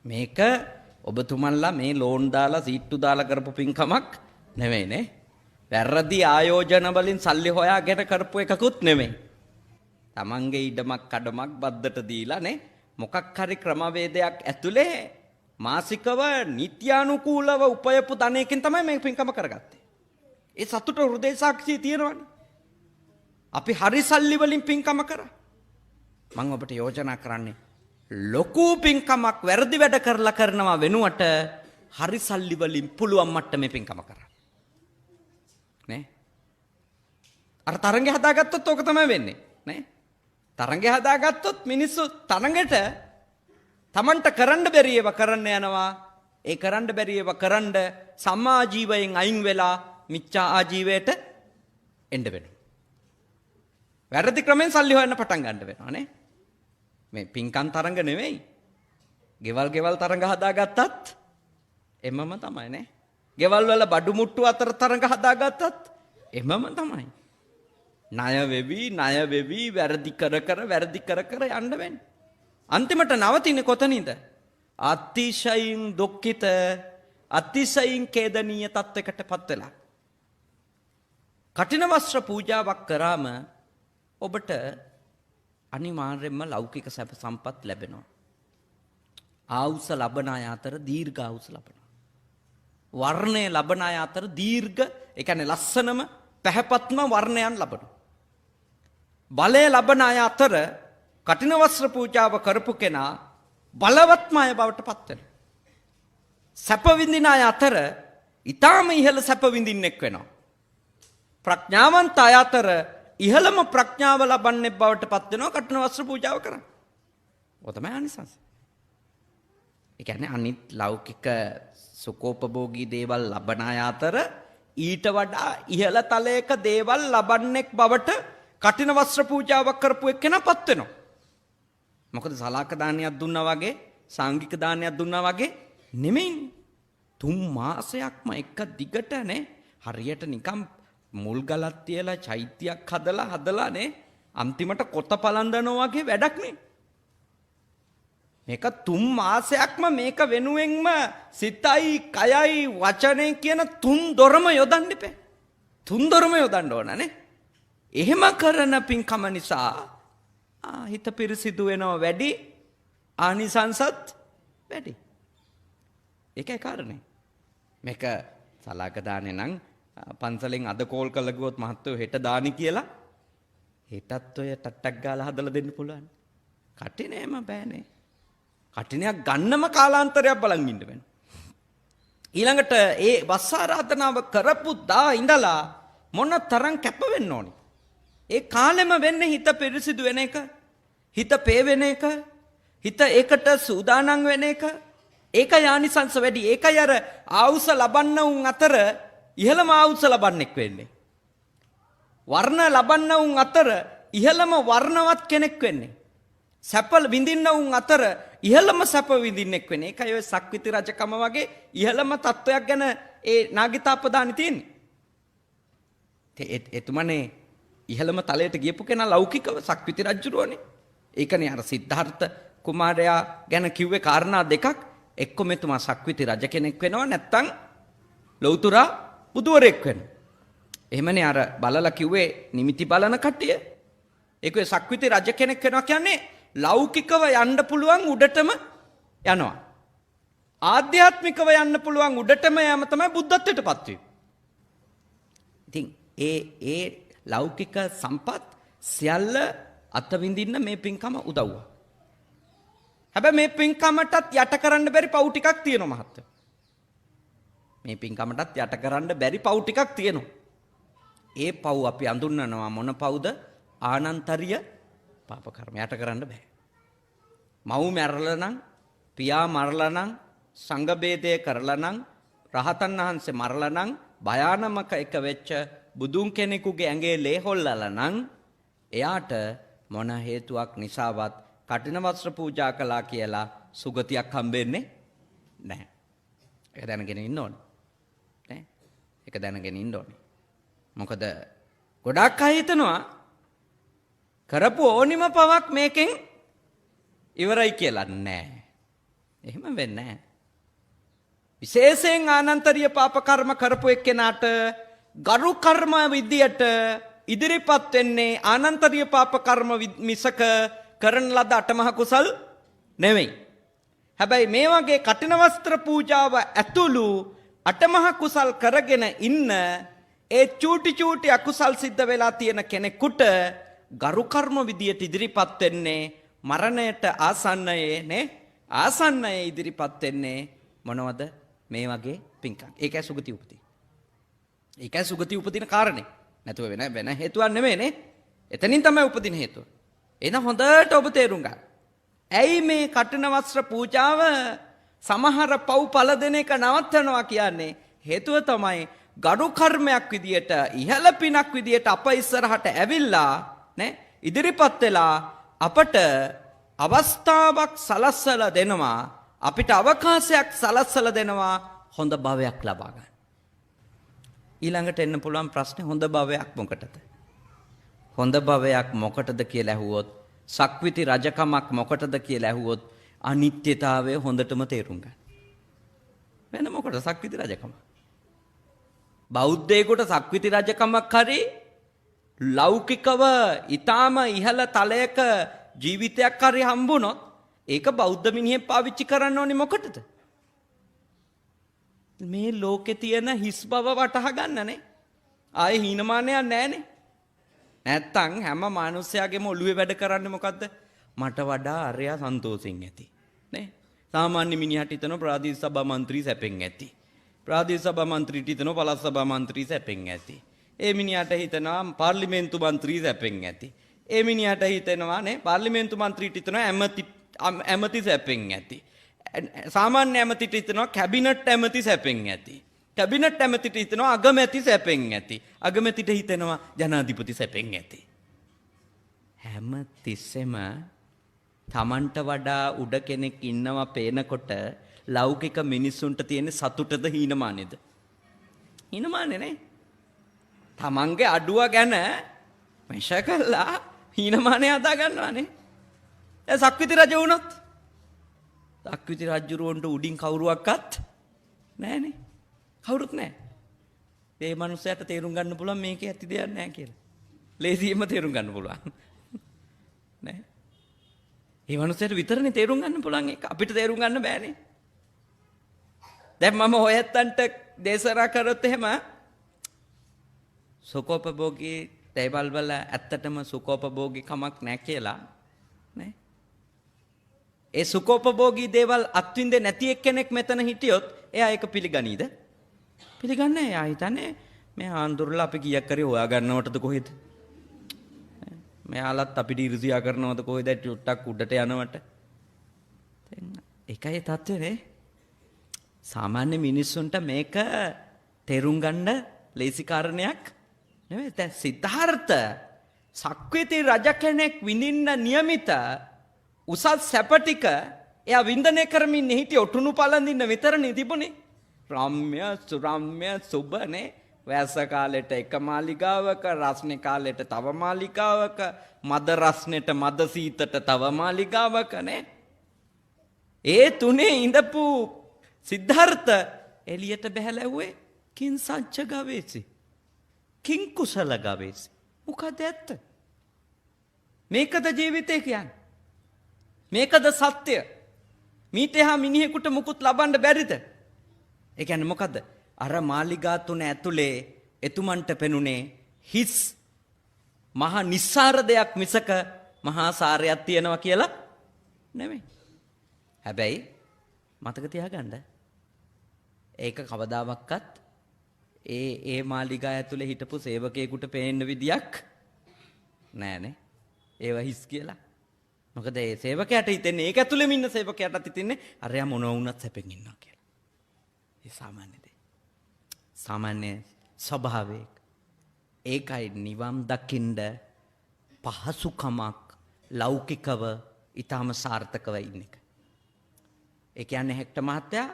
මේක ඔබතුමන්ලා මේ ලෝන් දාලා සීට්ටු දාලා කරපු පින්කමක් නෙවෙයිනේ. වැරදි ආයෝජන වලින් සල්ලි හොයාගෙන කරපු එකකුත් නෙමෙයි. තමන්ගේ ඉඩමක් කඩමක් බද්දට දීලා නේ මොකක් හරි ක්‍රමවේදයක් ඇතුලේ මාසිකව නිත්‍යානුකූලව උපයපු ධනයකින් තමයි මේ පින්කම කරගත්තේ. ඒ සතුට හෘදේ සාක්ෂිය තියෙනවනේ. අපි හරි සල්ලි වලින් පින්කම කරා. මම ඔබට යෝජනා කරන්නේ ලොකු පින්කමක් වැරදි වැඩ කරලා කරනවා වෙනුවට හරි සල්ලි වලින් පුළුවන් මට්ටමේ පින්කම කරා. නේ? අර තරංගය හදාගත්තොත් ඕක තමයි වෙන්නේ. නේ? තරංගය හදාගත්තොත් මිනිස්සු තරංගෙට තමන්ට කරන්න බැරි ඒවා කරන්න යනවා. ඒ කරන්න බැරි ඒවා කරන්න සම්මා ජීවයෙන් අයින් වෙලා මිච්ඡා ආජීවයට එන්න වෙනවා. වැරදි ක්‍රමෙන් සල්ලි හොයන්න පටන් ගන්න වෙනවා නේ. මේ පින්කම් තරංග නෙවෙයි. ගෙවල් තරංග හදාගත්තත් එමම තමයි නේ. ගෙවල් වල බඩු මුට්ටු අතර තරංග හදාගත්තත් එමම තමයි. ණය වෙවි වැරදි කර යන්න වෙන්නේ. අන්තිමට නවතින්නේ කොතනින්ද? අතිශයින් දුක්ඛිත අතිශයින් ඛේදනීය තත්වයකටපත් වෙලා. කටින වස්ත්‍ර පූජාවක් කරාම ඔබට අනිවාර්යයෙන්ම ලෞකික සැප සම්පත් ලැබෙනවා. ආයුෂ ලබන අය අතර දීර්ඝ ආයුෂ ලබනවා. වර්ණය ලබන අය අතර දීර්ඝ, ඒ කියන්නේ ලස්සනම පැහැපත්ම වර්ණයන් ලබනවා. බලය ලබන අය අතර කටින වස්ත්‍ර පූජාව කරපු කෙනා බලවත්ම අය බවට පත් වෙනවා. සැප විඳින අය අතර ඊටාම ඉහළ සැප විඳින්නෙක් වෙනවා. ප්‍රඥාවන්ත අය අතර ඉහළම ප්‍රඥාව ලබන්නේ බවට පත් වෙනවා කටින වස්ත්‍ර පූජාව කරා. ඔය තමයි ආනිසංස. ඒ කියන්නේ අනිත් ලෞකික සුඛෝපභෝගී දේවල් ලබන අය අතර ඊට වඩා ඉහළ තලයක දේවල් ලබන්නෙක් බවට කටින වස්ත්‍ර පූජාවක් කරපු එක්කෙනාපත් වෙනවා. මොකද සලාක දානයක් දුන්නා වගේ සාංගික දානයක් දුන්නා වගේ නෙමෙයි. 3 මාසයක්ම එක දිගට නේ හරියට නිකම් මුල් ගලක් තියලා චෛත්‍යයක් හදලා නේ අන්තිමට කොත පලඳනවා වගේ වැඩක් නේ. මේක 3 මාසයක්ම මේක වෙනුවෙන්ම සිතයි කයයි වචනේ කියන 3 දොරම යොදන්න ඉපේ. 3 දොරම යොදන්න ඕන නේ. එහෙම කරන පින්කම නිසා හිත පිරිසිදු වෙනවා වැඩි, ආනිසංසත් වැඩි. ඒකයි කාරණේ. මේක සලාක දානේ නම් පන්සලෙන් අද කෝල් කරලා ගියොත් මහත්තයෝ හෙට දානි කියලා හිතත් ඔය ටට්ටක් ගාලා හදලා දෙන්න පුළුවන්. කටිනේම බෑනේ. කටිනයක් ගන්නම කාලාන්තරයක් බලන් ඉන්න වෙනවා. ඊළඟට ඒ වස් ආරාධනාව කරපු දා ඉඳලා මොන තරම් කැප වෙන්න ඕනි. ඒ කාලෙම වෙන්නේ හිත පිරිසිදු වෙන එක, හිත පේවෙන එක, හිත ඒකට සූදානම් වෙන එක. ඒක යානිසංස වැඩි. ඒකයි අර ආවුස ලබන්න උන් අතර ඉහළම ආවුස ලබන්නෙක් වෙන්නේ. වර්ණ ලබන්න උන් අතර ඉහළම වර්ණවත් කෙනෙක් වෙන්නේ. සැප විඳින්න උන් අතර ඉහළම සැප විඳින්නෙක් වෙන්නේ. ඒකයි ඔය සක්විති රජකම වගේ ඉහළම තත්වයක් ගැන ඒ නාගිතාපදානි තියෙන්නේ. එතුමනේ ඉහළම තලයට ගියපු කෙනා ලෞකිකව සක්විති රජුරෝනේ. ඒකනේ අර සිද්ධාර්ථ කුමාරයා ගැන කිව්වේ කාරණා දෙකක්. එක්ක මෙතුමා සක්විති රජ කෙනෙක් වෙනවා, නැත්තම් ලෞතුරා බුදුවරයෙක් වෙනවා. එහෙමනේ අර බලලා කිව්වේ නිමිති බලන කට්ටිය. ඒකේ සක්විති රජ කෙනෙක් වෙනවා කියන්නේ ලෞකිකව යන්න පුළුවන් උඩටම යනවා. ආධ්‍යාත්මිකව යන්න පුළුවන් උඩටම යම තමයි බුද්ධත්වයටපත් වීම. ඉතින් ඒ ලෞකික සම්පත් සියල්ල අත්විඳින්න මේ පින්කම උදව්වා. හැබැයි මේ පින්කමටත් යට කරන්න බැරි පව් ටිකක් තියෙනවා මහත්තයෝ. මේ පින්කමටත් යට කරන්න බැරි පව් ටිකක් තියෙනවා. ඒ පව් අපි අඳුන්වනවා මොන පව්ද? ආනන්තරිය පාප කර්ම. යට කරන්න බෑ. මව් මැරලා නම්, පියා මරලා නම්, සංඝ බේදය කරලා නම්, රහතන් වහන්සේ මරලා නම්, භයානමක එක වෙච්ච බුදුන් කෙනෙකුගේ ඇඟේ ලේ හොල්ලලා නම් එයාට මොන හේතුවක් නිසාවත් කටින වස්ත්‍ර පූජා කළා කියලා සුගතියක් හම්බෙන්නේ නැහැ. ඒක දැනගෙන ඉන්න ඕනේ. නේ? ඒක දැනගෙන ඉන්න ඕනේ. මොකද ගොඩක් අය හිතනවා කරපු ඕනිම පවක් මේකෙන් ඉවරයි කියලා. නෑ. එහෙම වෙන්නේ නැහැ. විශේෂයෙන් ආනන්තරීය පාප කර්ම කරපු එක්කෙනාට ගරු කර්ම විදියට ඉදිරිපත් වෙන්නේ ආනන්තරීය පාප කර්ම මිසක කරන ලද අටමහ කුසල් නෙවෙයි. හැබැයි මේ වගේ කටින වස්ත්‍ර පූජාව ඇතුළු අටමහ කුසල් කරගෙන ඉන්න ඒ චූටි අකුසල් සිද්ධ වෙලා තියෙන කෙනෙකුට ගරු කර්ම විදියට ඉදිරිපත් වෙන්නේ මරණයට ආසන්නයේ ඉදිරිපත් වෙන්නේ මොනවද? මේ වගේ පින්කම්. ඒකයි සුගති උපදී. ඒකයි සුගති උපදින කාරණේ. නැතුව වෙන හේතුවක් නෙමෙයිනේ. එතනින් තමයි උපදින හේතුව. එහෙනම් හොඳට ඔබ තේරුම් ගන්න. ඇයි මේ කටින වස්ත්‍ර පූජාව සමහර පව් පළ දෙන එක නවත්තනවා කියන්නේ? හේතුව තමයි ගරු කර්මයක් විදියට ඉහළ පිනක් විදියට අප ඉස්සරහට ඇවිල්ලා නේ ඉදිරිපත් වෙලා අපට අවස්ථාවක් සලස්සලා දෙනවා, අපිට අවකාශයක් සලස්සලා දෙනවා හොඳ භවයක් ලබා ගන්න. ඊළඟට එන්න පුළුවන් ප්‍රශ්නේ හොඳ භවයක් මොකටද? හොඳ භවයක් මොකටද කියලා ඇහුවොත්, සක්විති රජකමක් මොකටද කියලා ඇහුවොත් අනිත්‍යතාවය හොඳටම තේරුම් ගන්න. වෙන මොකටද සක්විති රජකම? බෞද්ධයෙකුට සක්විති රජකමක් හරි ලෞකිකව ඊටාම ඉහළ තලයක ජීවිතයක් හරි හම්බුනොත් ඒක බෞද්ධ මිනිහෙක් පාවිච්චි කරන්න ඕනේ මොකටද? මේ ලෝකේ තියෙන හිස් බව වටහා ගන්නනේ. ආයේ හීනමානයක් නැහනේ. නැත්තම් හැම මිනිස්යාගේම ඔළුවේ වැඩ කරන්නේ මොකද්ද? මට වඩා අරයා සන්තෝෂෙන් ඇති. නේ? සාමාන්‍ය මිනිහට හිතන ප්‍රාදේශ සභා මන්ත්‍රී සැපෙන් ඇති. ප්‍රාදේශ සභා මන්ත්‍රීට හිතන පළාත් සභා මන්ත්‍රී සැපෙන් ඇති. ඒ මිනිහට හිතනවා පාර්ලිමේන්තු මන්ත්‍රී සැපෙන් ඇති. ඒ මිනිහට හිතෙනවා නේ පාර්ලිමේන්තු මන්ත්‍රීට හිතනවා ඇමති සැපෙන් ඇති. සාමාන්‍ය ඇමතිට හිතනවා කැබිනට් ඇමති සැපෙන් ඇති. කැබිනට් ඇමතිට හිතනවා අගමැති සැපෙන් ඇති. අගමැතිට හිතනවා ජනාධිපති සැපෙන් ඇති. හැම තිස්සෙම තමන්ට වඩා උඩ කෙනෙක් ඉන්නවා පේනකොට ලෞකික මිනිස්සුන්ට තියෙන සතුටද හීනමානෙද? හීනමානේ නේ. තමන්ගේ අඩුව ගැන මෙෂ කළා හීනමානේ හදා ගන්නවානේ. ඒ සක්විති රජ වුණොත් සක්විති රජුරවන්ට උඩින් කවුරුවක්වත් නැහනේ. කවුරුත් නැහැ. ඒ මනුස්සයාට තේරුම් ගන්න පුළුවන් මේකේ ඇති දෙයක් නැහැ කියලා. ලේසියෙන්ම තේරුම් ගන්න පුළුවන්. නෑ. ඒ මනුස්සයාට විතරනේ තේරුම් ගන්න පුළුවන් ඒක. අපිට තේරුම් ගන්න බෑනේ. දැන් මම ඔයත්තන්ට දේශනා කරොත් එහෙම සෝකෝපභෝගී දේවල් වල ඇත්තටම සුඛෝපභෝගී කමක් නැහැ කියලා නේ. ඒ සුඛෝපභෝගී දේවල් අත්විඳේ නැති එක්කෙනෙක් මෙතන හිටියොත් එයා ඒක පිළිගනීද? පිළිගන්නේ නැහැ. එයා හිතන්නේ මේ ආන්දරලා අපි කීයක් කරේ හොයා ගන්නවටද කොහෙද? මෙයාලත් අපිට ඉරිසියා කරනවද කොහෙද ටුට්ටක් උඩට යනවට? ඒකයි තත්ත්වනේ. සාමාන්‍ය මිනිස්සුන්ට මේක තේරුම් ගන්න ලේසි කාරණයක් නෙවෙයි. දැන් සිද්ධාර්ථ සක්විති රජ කෙනෙක් විඳින්න නියමිත උසස් සැප ටික එයා වින්දනය කරමින් හිටිය ඔටුනු පළඳින්න විතරනේ තිබුණේ. රම්‍ය සුරම්‍ය සුබනේ. වැස්ස කාලෙට එක මාලිගාවක, රස්නේ කාලෙට තව මාලිගාවක, මද රස්නෙට මද සීතට තව මාලිගාවක නේ. ඒ තුනේ ඉඳපු සිද්ධාර්ථ එළියට බහැලුවේ කිං සච්ච ගවේසි. කිං කුසල ගවේසි. මොකද ඇත්ත? මේකද ජීවිතය කියන්නේ? මේකද සත්‍ය? මීට එහා මිනිහෙකුට මුකුත් ලබන්න බැරිද? ඒ කියන්නේ මොකද්ද? අර මාලිගා තුන ඇතුලේ එතුමන්ට පෙනුනේ හිස් මහා නිස්සාර දෙයක් මිසක මහා සාරයක් තියනවා කියලා නෙමෙයි. හැබැයි මතක තියාගන්න ඒක කවදාවත් ඒ මාලිගා ඇතුලේ හිටපු සේවකයෙකුට පේන්න විදියක් නෑනේ. ඒව හිස් කියලා. මොකද ඒ සේවකයාට හිතෙන්නේ ඒක ඇතුලේම ඉන්න සේවකයාටත් හිතෙන්නේ අරයා මොන වුණත් සැපෙන් ඉන්නවා කියලා. ඒ සාමාන්‍ය දේ. සාමාන්‍ය ස්වභාවයක. ඒකයි නිවන් දකින්න පහසුකමක් ලෞකිකව ඊටම සාර්ථකව ඉන්න එක. ඒ කියන්නේ හෙක්ටර් මහත්තයා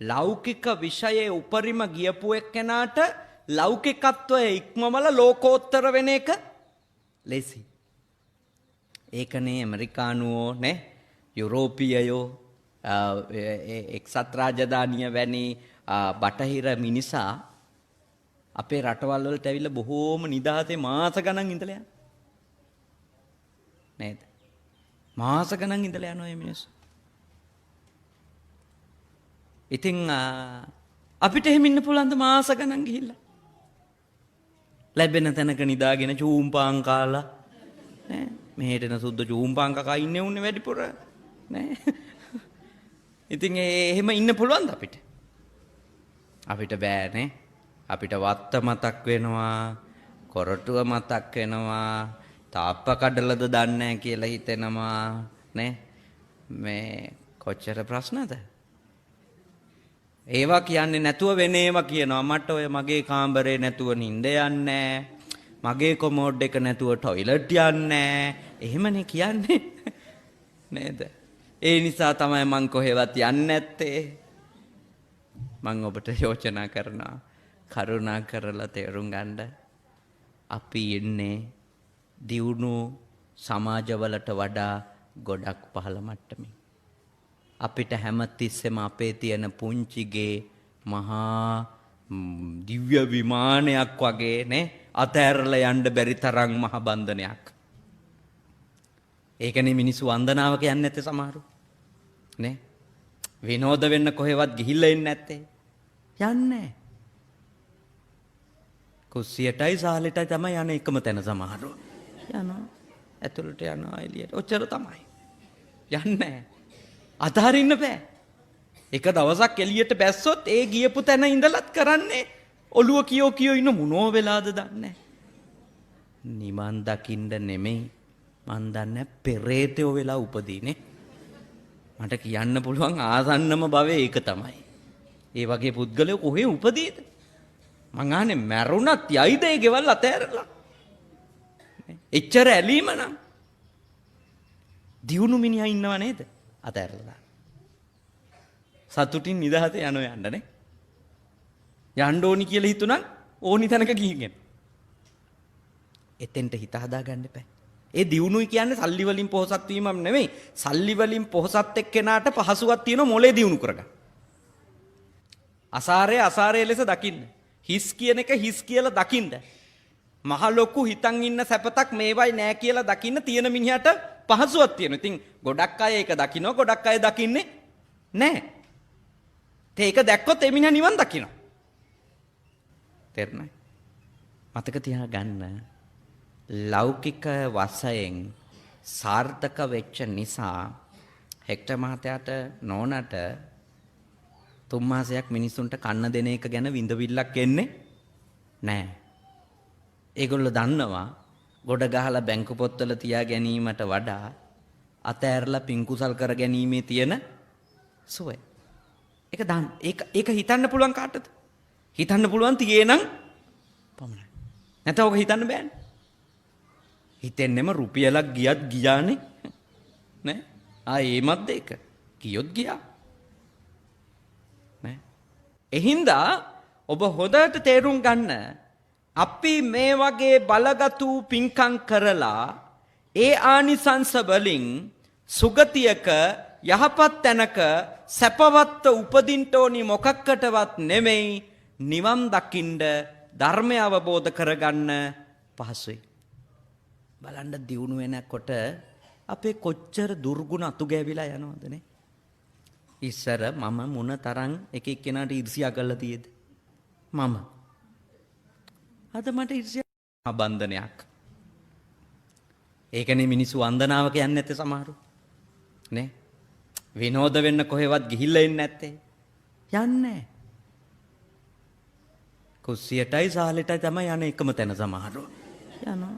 ලෞකික විෂයේ උපරිම ගියපු එක්කෙනාට ලෞකිකත්වයේ ඉක්මවල ලෝකෝත්තර වෙන එක ලේසි. ඒකනේ ඇමරිකානුවෝ නේ යුරෝපීයයෝ එක්සත් රාජධානිය වැනි බටහිර මිනිසා අපේ රටවල් වලට ඇවිල්ලා බොහෝම නිදහසේ මාස ගණන් ඉඳලා යනවා නේද? මාස ගණන් ඉඳලා යනවා මේ මිනිස්සු. ඉතින් අපිට එහෙම ඉන්න පුළුවන්ද මාස ගණන් ගිහිල්ලා? ලැබෙන තැනක නිදාගෙන චූම්පාන් කාලා නේ මෙහෙට එන සුද්ධ චූම්පාන් කකා ඉන්නේ උන්නේ වැඩිපුර නේ. ඉතින් එහෙම ඉන්න පුළුවන්ද අපිට? අපිට බෑනේ. අපිට වත්ත මතක් වෙනවා, කොරටුව මතක් වෙනවා, තාප්ප කඩලද දන්නේ නැහැ කියලා හිතෙනවා නේ. මේ කොච්චර ප්‍රශ්නද? ඒවා කියන්නේ නැතුව වෙන ඒවා කියනවා. මට ඔය මගේ කාමරේ නැතුව නිින්ද යන්නේ, මගේ කොමෝඩ් එක නැතුව ටොයිලට් යන්නේ. එහෙමනේ කියන්නේ නේද? ඒ නිසා තමයි මං කොහෙවත් යන්නේ නැත්තේ. මං ඔබට යෝජනා කරනවා කරුණා කරලා තේරුම් ගන්න. අපි ඉන්නේ දියුණු සමාජවලට වඩා ගොඩක් පහළ මට්ටමින්. අපිට හැමතිස්සෙම අපේ තියෙන පුංචිගේ මහා දිව්‍ය විමානයක් වගේ නේ අතෑරලා යන්න බැරි තරම් මහ බන්ධනයක්. ඒකනේ මිනිස්සු වන්දනාව කියන්නේ නැත්තේ සමහරු නේ. විනෝද වෙන්න කොහෙවත් ගිහිල්ලා ඉන්නේ නැත්තේ. යන්නේ කුස්සියටයි සාලෙටයි තමයි යන්නේ එකම තැන සමහරු. යනවා ඇතුළට යනවා එළියට. ඔච්චර තමයි. යන්නේ අතහරින්න බෑ. එක දවසක් එළියට බැස්සොත් ඒ ගියපු තැන ඉඳලත් කරන්නේ ඔළුව කියෝ කියෝ ඉන්න මොනෝ වෙලාද දන්නේ. නිවන් දකින්න නෙමෙයි මන් දන්නේ පෙරේතයෝ වෙලා උපදීනේ. මට කියන්න පුළුවන් ආසන්නම භවයේ ඒක තමයි. ඒ වගේ පුද්ගලයෝ කොහේ උපදීද? මං අහන්නේ මැරුණත් යයිද ඒ ගෙවල් අතෑරලා? එච්චර ඇලීම නම් දියුණු මිනිහා ඉන්නව නේද? අතෑරලා. සතුටින් නිදහසේ යනවා යන්නනේ. යන්න ඕනි කියලා හිතුණා ඕනි තැනක ගිහින්. එතෙන්ට හිත හදාගන්න එපා. ඒ දියුණුයි කියන්නේ සල්ලි වලින් පොහසත් වීමක් නෙමෙයි. සල්ලි වලින් පොහසත් එක්කෙනාට පහසුවක් තියෙන මොලේ දියුණු කරගන්න. අසාරය ලෙස දකින්න. හිස් කියන එක හිස් කියලා දකින්න. මහ ලොකු හිතන් ඉන්න සැපතක් මේවයි නෑ කියලා දකින්න තියෙන මිනිහට පහසුවක් තියෙනවා. ඉතින් ගොඩක් අය ඒක දකිනවා, ගොඩක් අය දකින්නේ නෑ. ඒක දැක්කොත් ඒ මිනිහා නිවන් දකිනවා. තේරුණාද? මතක තියාගන්න ලෞකික වශයෙන් සාර්ථක වෙච්ච නිසා හෙක්ටර් මහත්තයාට නෝනට 3 මාසයක් මිනිසුන්ට කන්න දෙන එක ගැන විඳවිල්ලක් එන්නේ නැහැ. ඒගොල්ලෝ දන්නවා ගොඩ ගහලා බැංකු පොත්වල තියා ගැනීමට වඩා අතෑරලා පින්කුසල් කර ගැනීමේ තියෙන සුවය. ඒක හිතන්න පුළුවන් කාටද? හිතන්න පුළුවන් තියේ නම් පමණයි. නැත්නම් ඔක හිතන්න බෑනේ. හිතෙන්නෙම රුපියලක් ගියත් ගියානේ. නේ? ඒමත් ඒක. ගියොත් ගියා. නේ? එහින්දා ඔබ හොඳට තේරුම් ගන්න අපි මේ වගේ බලගතු පින්කම් කරලා ඒ ආනිසංස වලින් සුගතියක යහපත් තැනක සැපවත්ව උපදින්න ඕනි මොකක්කටවත් නෙමෙයි නිවන් දකින්න ධර්මය අවබෝධ කරගන්න පහසුයි. බලන්න දියුණු වෙනකොට අපේ කොච්චර දුර්ගුණ අතු ගෑවිලා යනවද නේ? ඉස්සර මම මොන තරම් එක එක්කෙනාට ඊර්ෂ්‍යා කරලා තියෙද? මම අද මට ඊර්ෂ්‍යා බන්ධනයක්. ඒකනේ මිනිස්සු වන්දනාව කියන්නේ නැත්තේ සමහරු. නේ? විනෝද වෙන්න කොහෙවත් ගිහිල්ලා ඉන්නේ නැත්තේ. යන්නේ. කුස්සියටයි සාලෙටයි තමයි යන එකම තැන සමහරු. යනවා.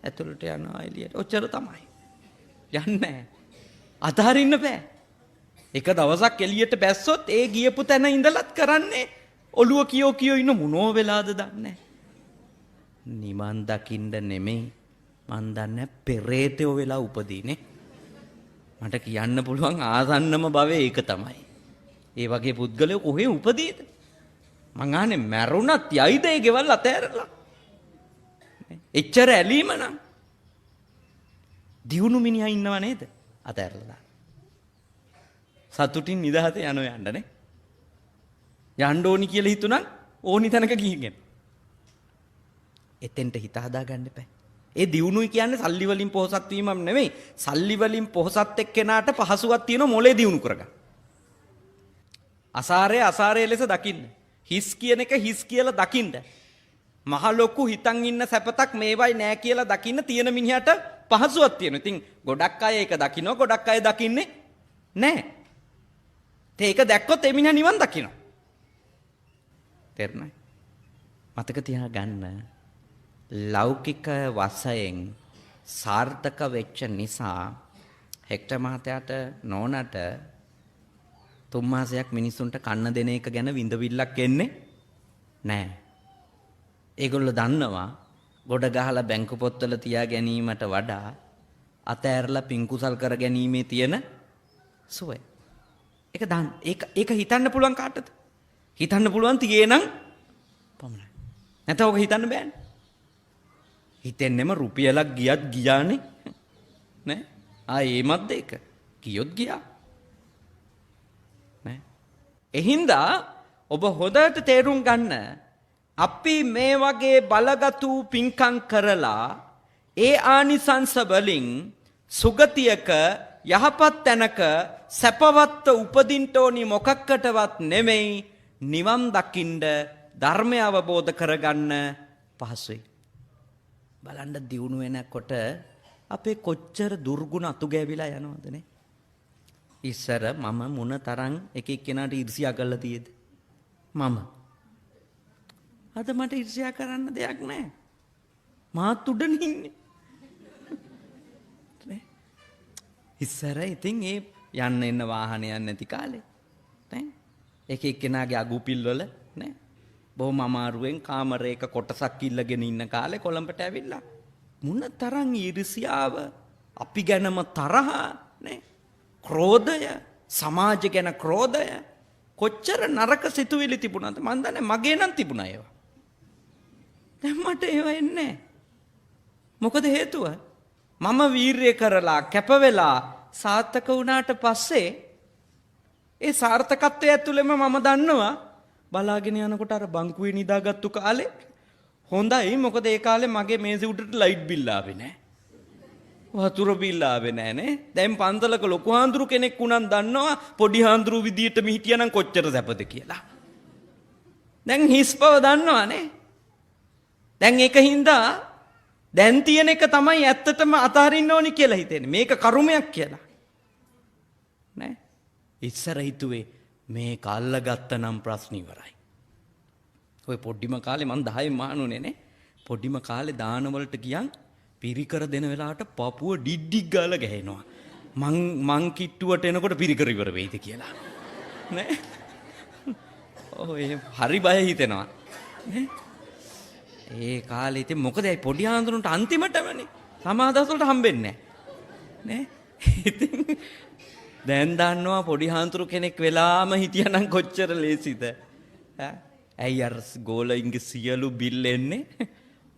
ඇතුළට යනවා එළියට. ඔච්චර තමයි. යන්නේ. අතහරින්න බෑ. එක දවසක් එළියට බැස්සොත් ඒ ගියපු තැන ඉඳලත් කරන්නේ ඔළුව කියෝ ඉන්න මොනෝ වෙලාද දන්නේ. නිවන් දකින්න නෙමෙයි මන් දන්නේ පෙරේතයෝ වෙලා උපදීනේ. මට කියන්න පුළුවන් ආසන්නම භවයේ ඒක තමයි. ඒ වගේ පුද්ගලයෝ කොහේ උපදීද? මං අහන්නේ මැරුණත් යයිද ඒ ගෙවල් අතෑරලා? එච්චර ඇලීම නම් දියුණු මිනිහා ඉන්නව නේද? අතෑරලා. සතුටින් නිදහසේ යනවා යන්නනේ. යන්න ඕනි කියලා හිතුණා ඕනි තැනක ගිහින්. එතෙන්ට හිත හදාගන්න එපා. ඒ දියුණුයි කියන්නේ සල්ලි වලින් පොහසත් වීමක් නෙමෙයි. සල්ලි වලින් පොහසත් එක්කෙනාට පහසුවක් තියෙන මොලේ දියුණු කරගන්න. අසාරය ලෙස දකින්න. හිස් කියන එක හිස් කියලා දකින්න. මහ ලොකු හිතන් ඉන්න සැපතක් මේවයි නෑ කියලා දකින්න තියෙන මිනිහට පහසුවක් තියෙනවා. ඉතින් ගොඩක් අය ඒක දකින්න ගොඩක් අය දකින්නේ නෑ. ඒක දැක්කොත් ඒ මිනිහා නිවන් දකින්න. තේරුණා? මතක තියාගන්න ලෞකික වශයෙන් සාර්ථක වෙච්ච නිසා හෙක්ටර් මහත්තයාට නෝනට 3 මාසයක් මිනිසුන්ට කන්න දෙන එක ගැන විඳවිල්ලක් එන්නේ නැහැ. ඒගොල්ලෝ දන්නවා ගොඩ ගහලා බැංකු පොත්වල තියා ගැනීමට වඩා අතෑරලා පින්කුසල් කර ගැනීමේ තියෙන සුවය. ඒක හිතන්න පුළුවන් කාටද? හිතන්න පුළුවන් තියේ නම් පමණයි. නැත්නම් ඔක හිතන්න බෑනේ. හිතෙන්නෙම රුපියලක් ගියත් ගියානේ. නේ? ඒමත් ඒක. ගියොත් ගියා. නේ? එහින්දා ඔබ හොඳට තේරුම් ගන්න අපි මේ වගේ බලගතු පින්කම් කරලා ඒ ආනිසංස වලින් සුගතියක යහපත් තැනක සැපවත්ව උපදින්න ඕනි මොකක්කටවත් නෙමෙයි නිවන් දකින්න ධර්මය අවබෝධ කරගන්න පහසුයි. බලන්න දියුණු වෙනකොට අපේ කොච්චර දුර්ගුණ අතු ගෑවිලා යනවද නේ? ඉස්සර මම මොන තරම් එක එක්කෙනාට ඊර්ෂ්‍යා කරලා තියෙද? මම අද මට ඊර්ෂ්‍යා කරන්න දෙයක් නැහැ. මාත් උඩන ඉන්නේ. ඉස්සර ඉතින් ඒ යන්න එන්න වාහනයක් නැති කාලේ නේ එක එක්කෙනාගේ අගුපිල් වල නේ බොහොම අමාරුවෙන් කාමරයක කොටසක් ඉල්ලගෙන ඉන්න කාලේ කොළඹට ඇවිල්ලා මොන තරම් ඊර්ෂ්‍යාව අපි ගැනම තරහ නේ ක්‍රෝධය සමාජ ගැන ක්‍රෝධය කොච්චර නරක සිතුවිලි තිබුණාද මන් දන්නේ මගේ නම් තිබුණා ඒවා. දැන් මට ඒවා එන්නේ මොකද හේතුව? මම වීරිය කරලා කැප වෙලා සාර්ථක වුණාට පස්සේ ඒ සාර්ථකත්වය ඇතුළෙම මම දන්නවා බලාගෙන යනකොට අර බංකුවේ නිදාගත්තු කාලේ හොඳයි. මොකද ඒ කාලේ මගේ මේසෙ උඩට ලයිට් බිල් ආවේ නැහැ. වතුර බිල් ආවේ නැහැ නේ. දැන් පන්සලක ලොකු හාඳුරු කෙනෙක් උනන් දන්නවා පොඩි හාඳුරු විදියට මිහිටියනම් කොච්චර සැපද කියලා. දැන් හිස් බව දන්නවනේ. දැන් ඒකින්ද දැන් තියෙන එක තමයි ඇත්තටම අතහරින්න ඕනි කියලා හිතෙන්නේ. මේක කරුමයක් කියලා. නෑ. ඉස්සර හිතුවේ මේක අල්ලගත්ත නම් ප්‍රශ්න ඉවරයි. ඔය පොඩ්ඩිම කාලේ මං 10 මානුනේ නේ. පොඩ්ඩිම කාලේ දානවලට ගියන් පිරිකර දෙන වෙලාවට පපුව ඩිඩ්ඩික් ගාලා ගහනවා. මං කිට්ටුවට එනකොට පිරිකර ඉවර වෙයිද කියලා. නේ? ඔය හරි බය හිතෙනවා. නේ? ඒ කාලේ ඉතින් මොකද ඒ පොඩි ආන්දරුන්ට අන්තිමටමනේ සමාදස් වලට හම්බෙන්නේ නැහැ. නේ? ඉතින් දැන් දන්නවා පොඩි හාන්තුරු කෙනෙක් වෙලාම හිටියනම් කොච්චර ලේසිද? ඈ ඇයි අර ගෝලයින්ගේ සියලු බිල් එන්නේ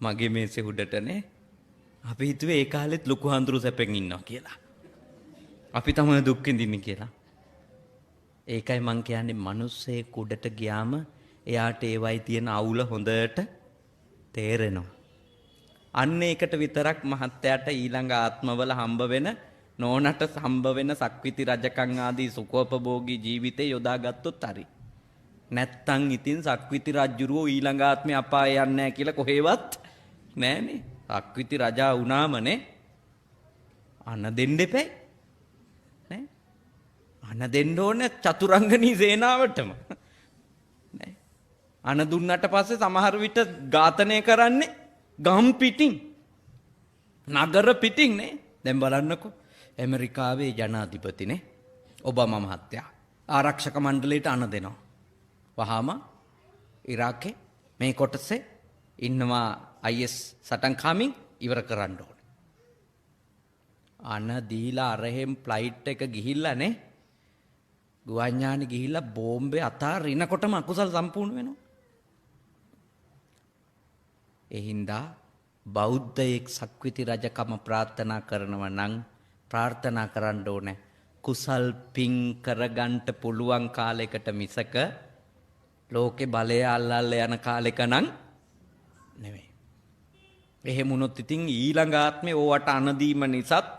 මගේ මේසේ උඩටනේ. අපි හිතුවේ ඒ කාලෙත් ලොකු හාන්තුරු සැපෙන් ඉන්නවා කියලා. අපි තමයි දුක් විඳින්නේ කියලා. ඒකයි මං කියන්නේ මිනිස්සේ කුඩට ගියාම එයාට ඒවයි තියෙන අවුල හොඳට තේරෙනවා. අන්න ඒකට විතරක් මහත්තයාට ඊළඟ ආත්මවල හම්බ වෙන නෝනට හම්බ වෙන සක්විති රජකම් ආදී සුඛෝපභෝගී ජීවිතේ යොදාගත්තොත් හරි. නැත්තම් ඉතින් සක්විති රජුරෝ ඊළඟ ආත්මේ අපාය යන්නේ නැහැ කියලා කොහෙවත් නෑනේ. සක්විති රජා වුණාමනේ අන දෙන්න එපේ. නේ? අන දෙන්න ඕනේ චතුරංගනී සේනාවටම. නේ? අන දුන්නට පස්සේ සමහර විට ඝාතනය කරන්නේ ගම් පිටින් නගර පිටින් නේ. දැන් බලන්නකෝ ඇමරිකාවේ ජනාධිපතිනේ ඔබාමා මහත්තයා ආරක්ෂක මණ්ඩලයට අන දෙනවා. වහාම ඉරාකේ මේ කොටසේ ඉන්නවා IS සටන්කාමින් ඉවර කරන්න ඕනේ. අන දීලා අරහෙන් ෆ්ලයිට් එක ගිහිල්ලා නේ ගුවන් යානෙ ගිහිල්ලා බෝම්බේ අතාරිනකොටම අකුසල් සම්පූර්ණ වෙනවා. ඒ හින්දා බෞද්ධයෙක් සක්විති රජකම ප්‍රාර්ථනා කරනවා නම් ප්‍රාර්ථනා කරන්න ඕනේ කුසල් පින් කරගන්න පුළුවන් කාලයකට මිසක ලෝකේ බලය අල්ලල්ල යන කාලෙක නම් නෙවෙයි. එහෙම වුණොත් ඉතින් ඊළඟ ආත්මේ ඕවට අනදීම නිසාත්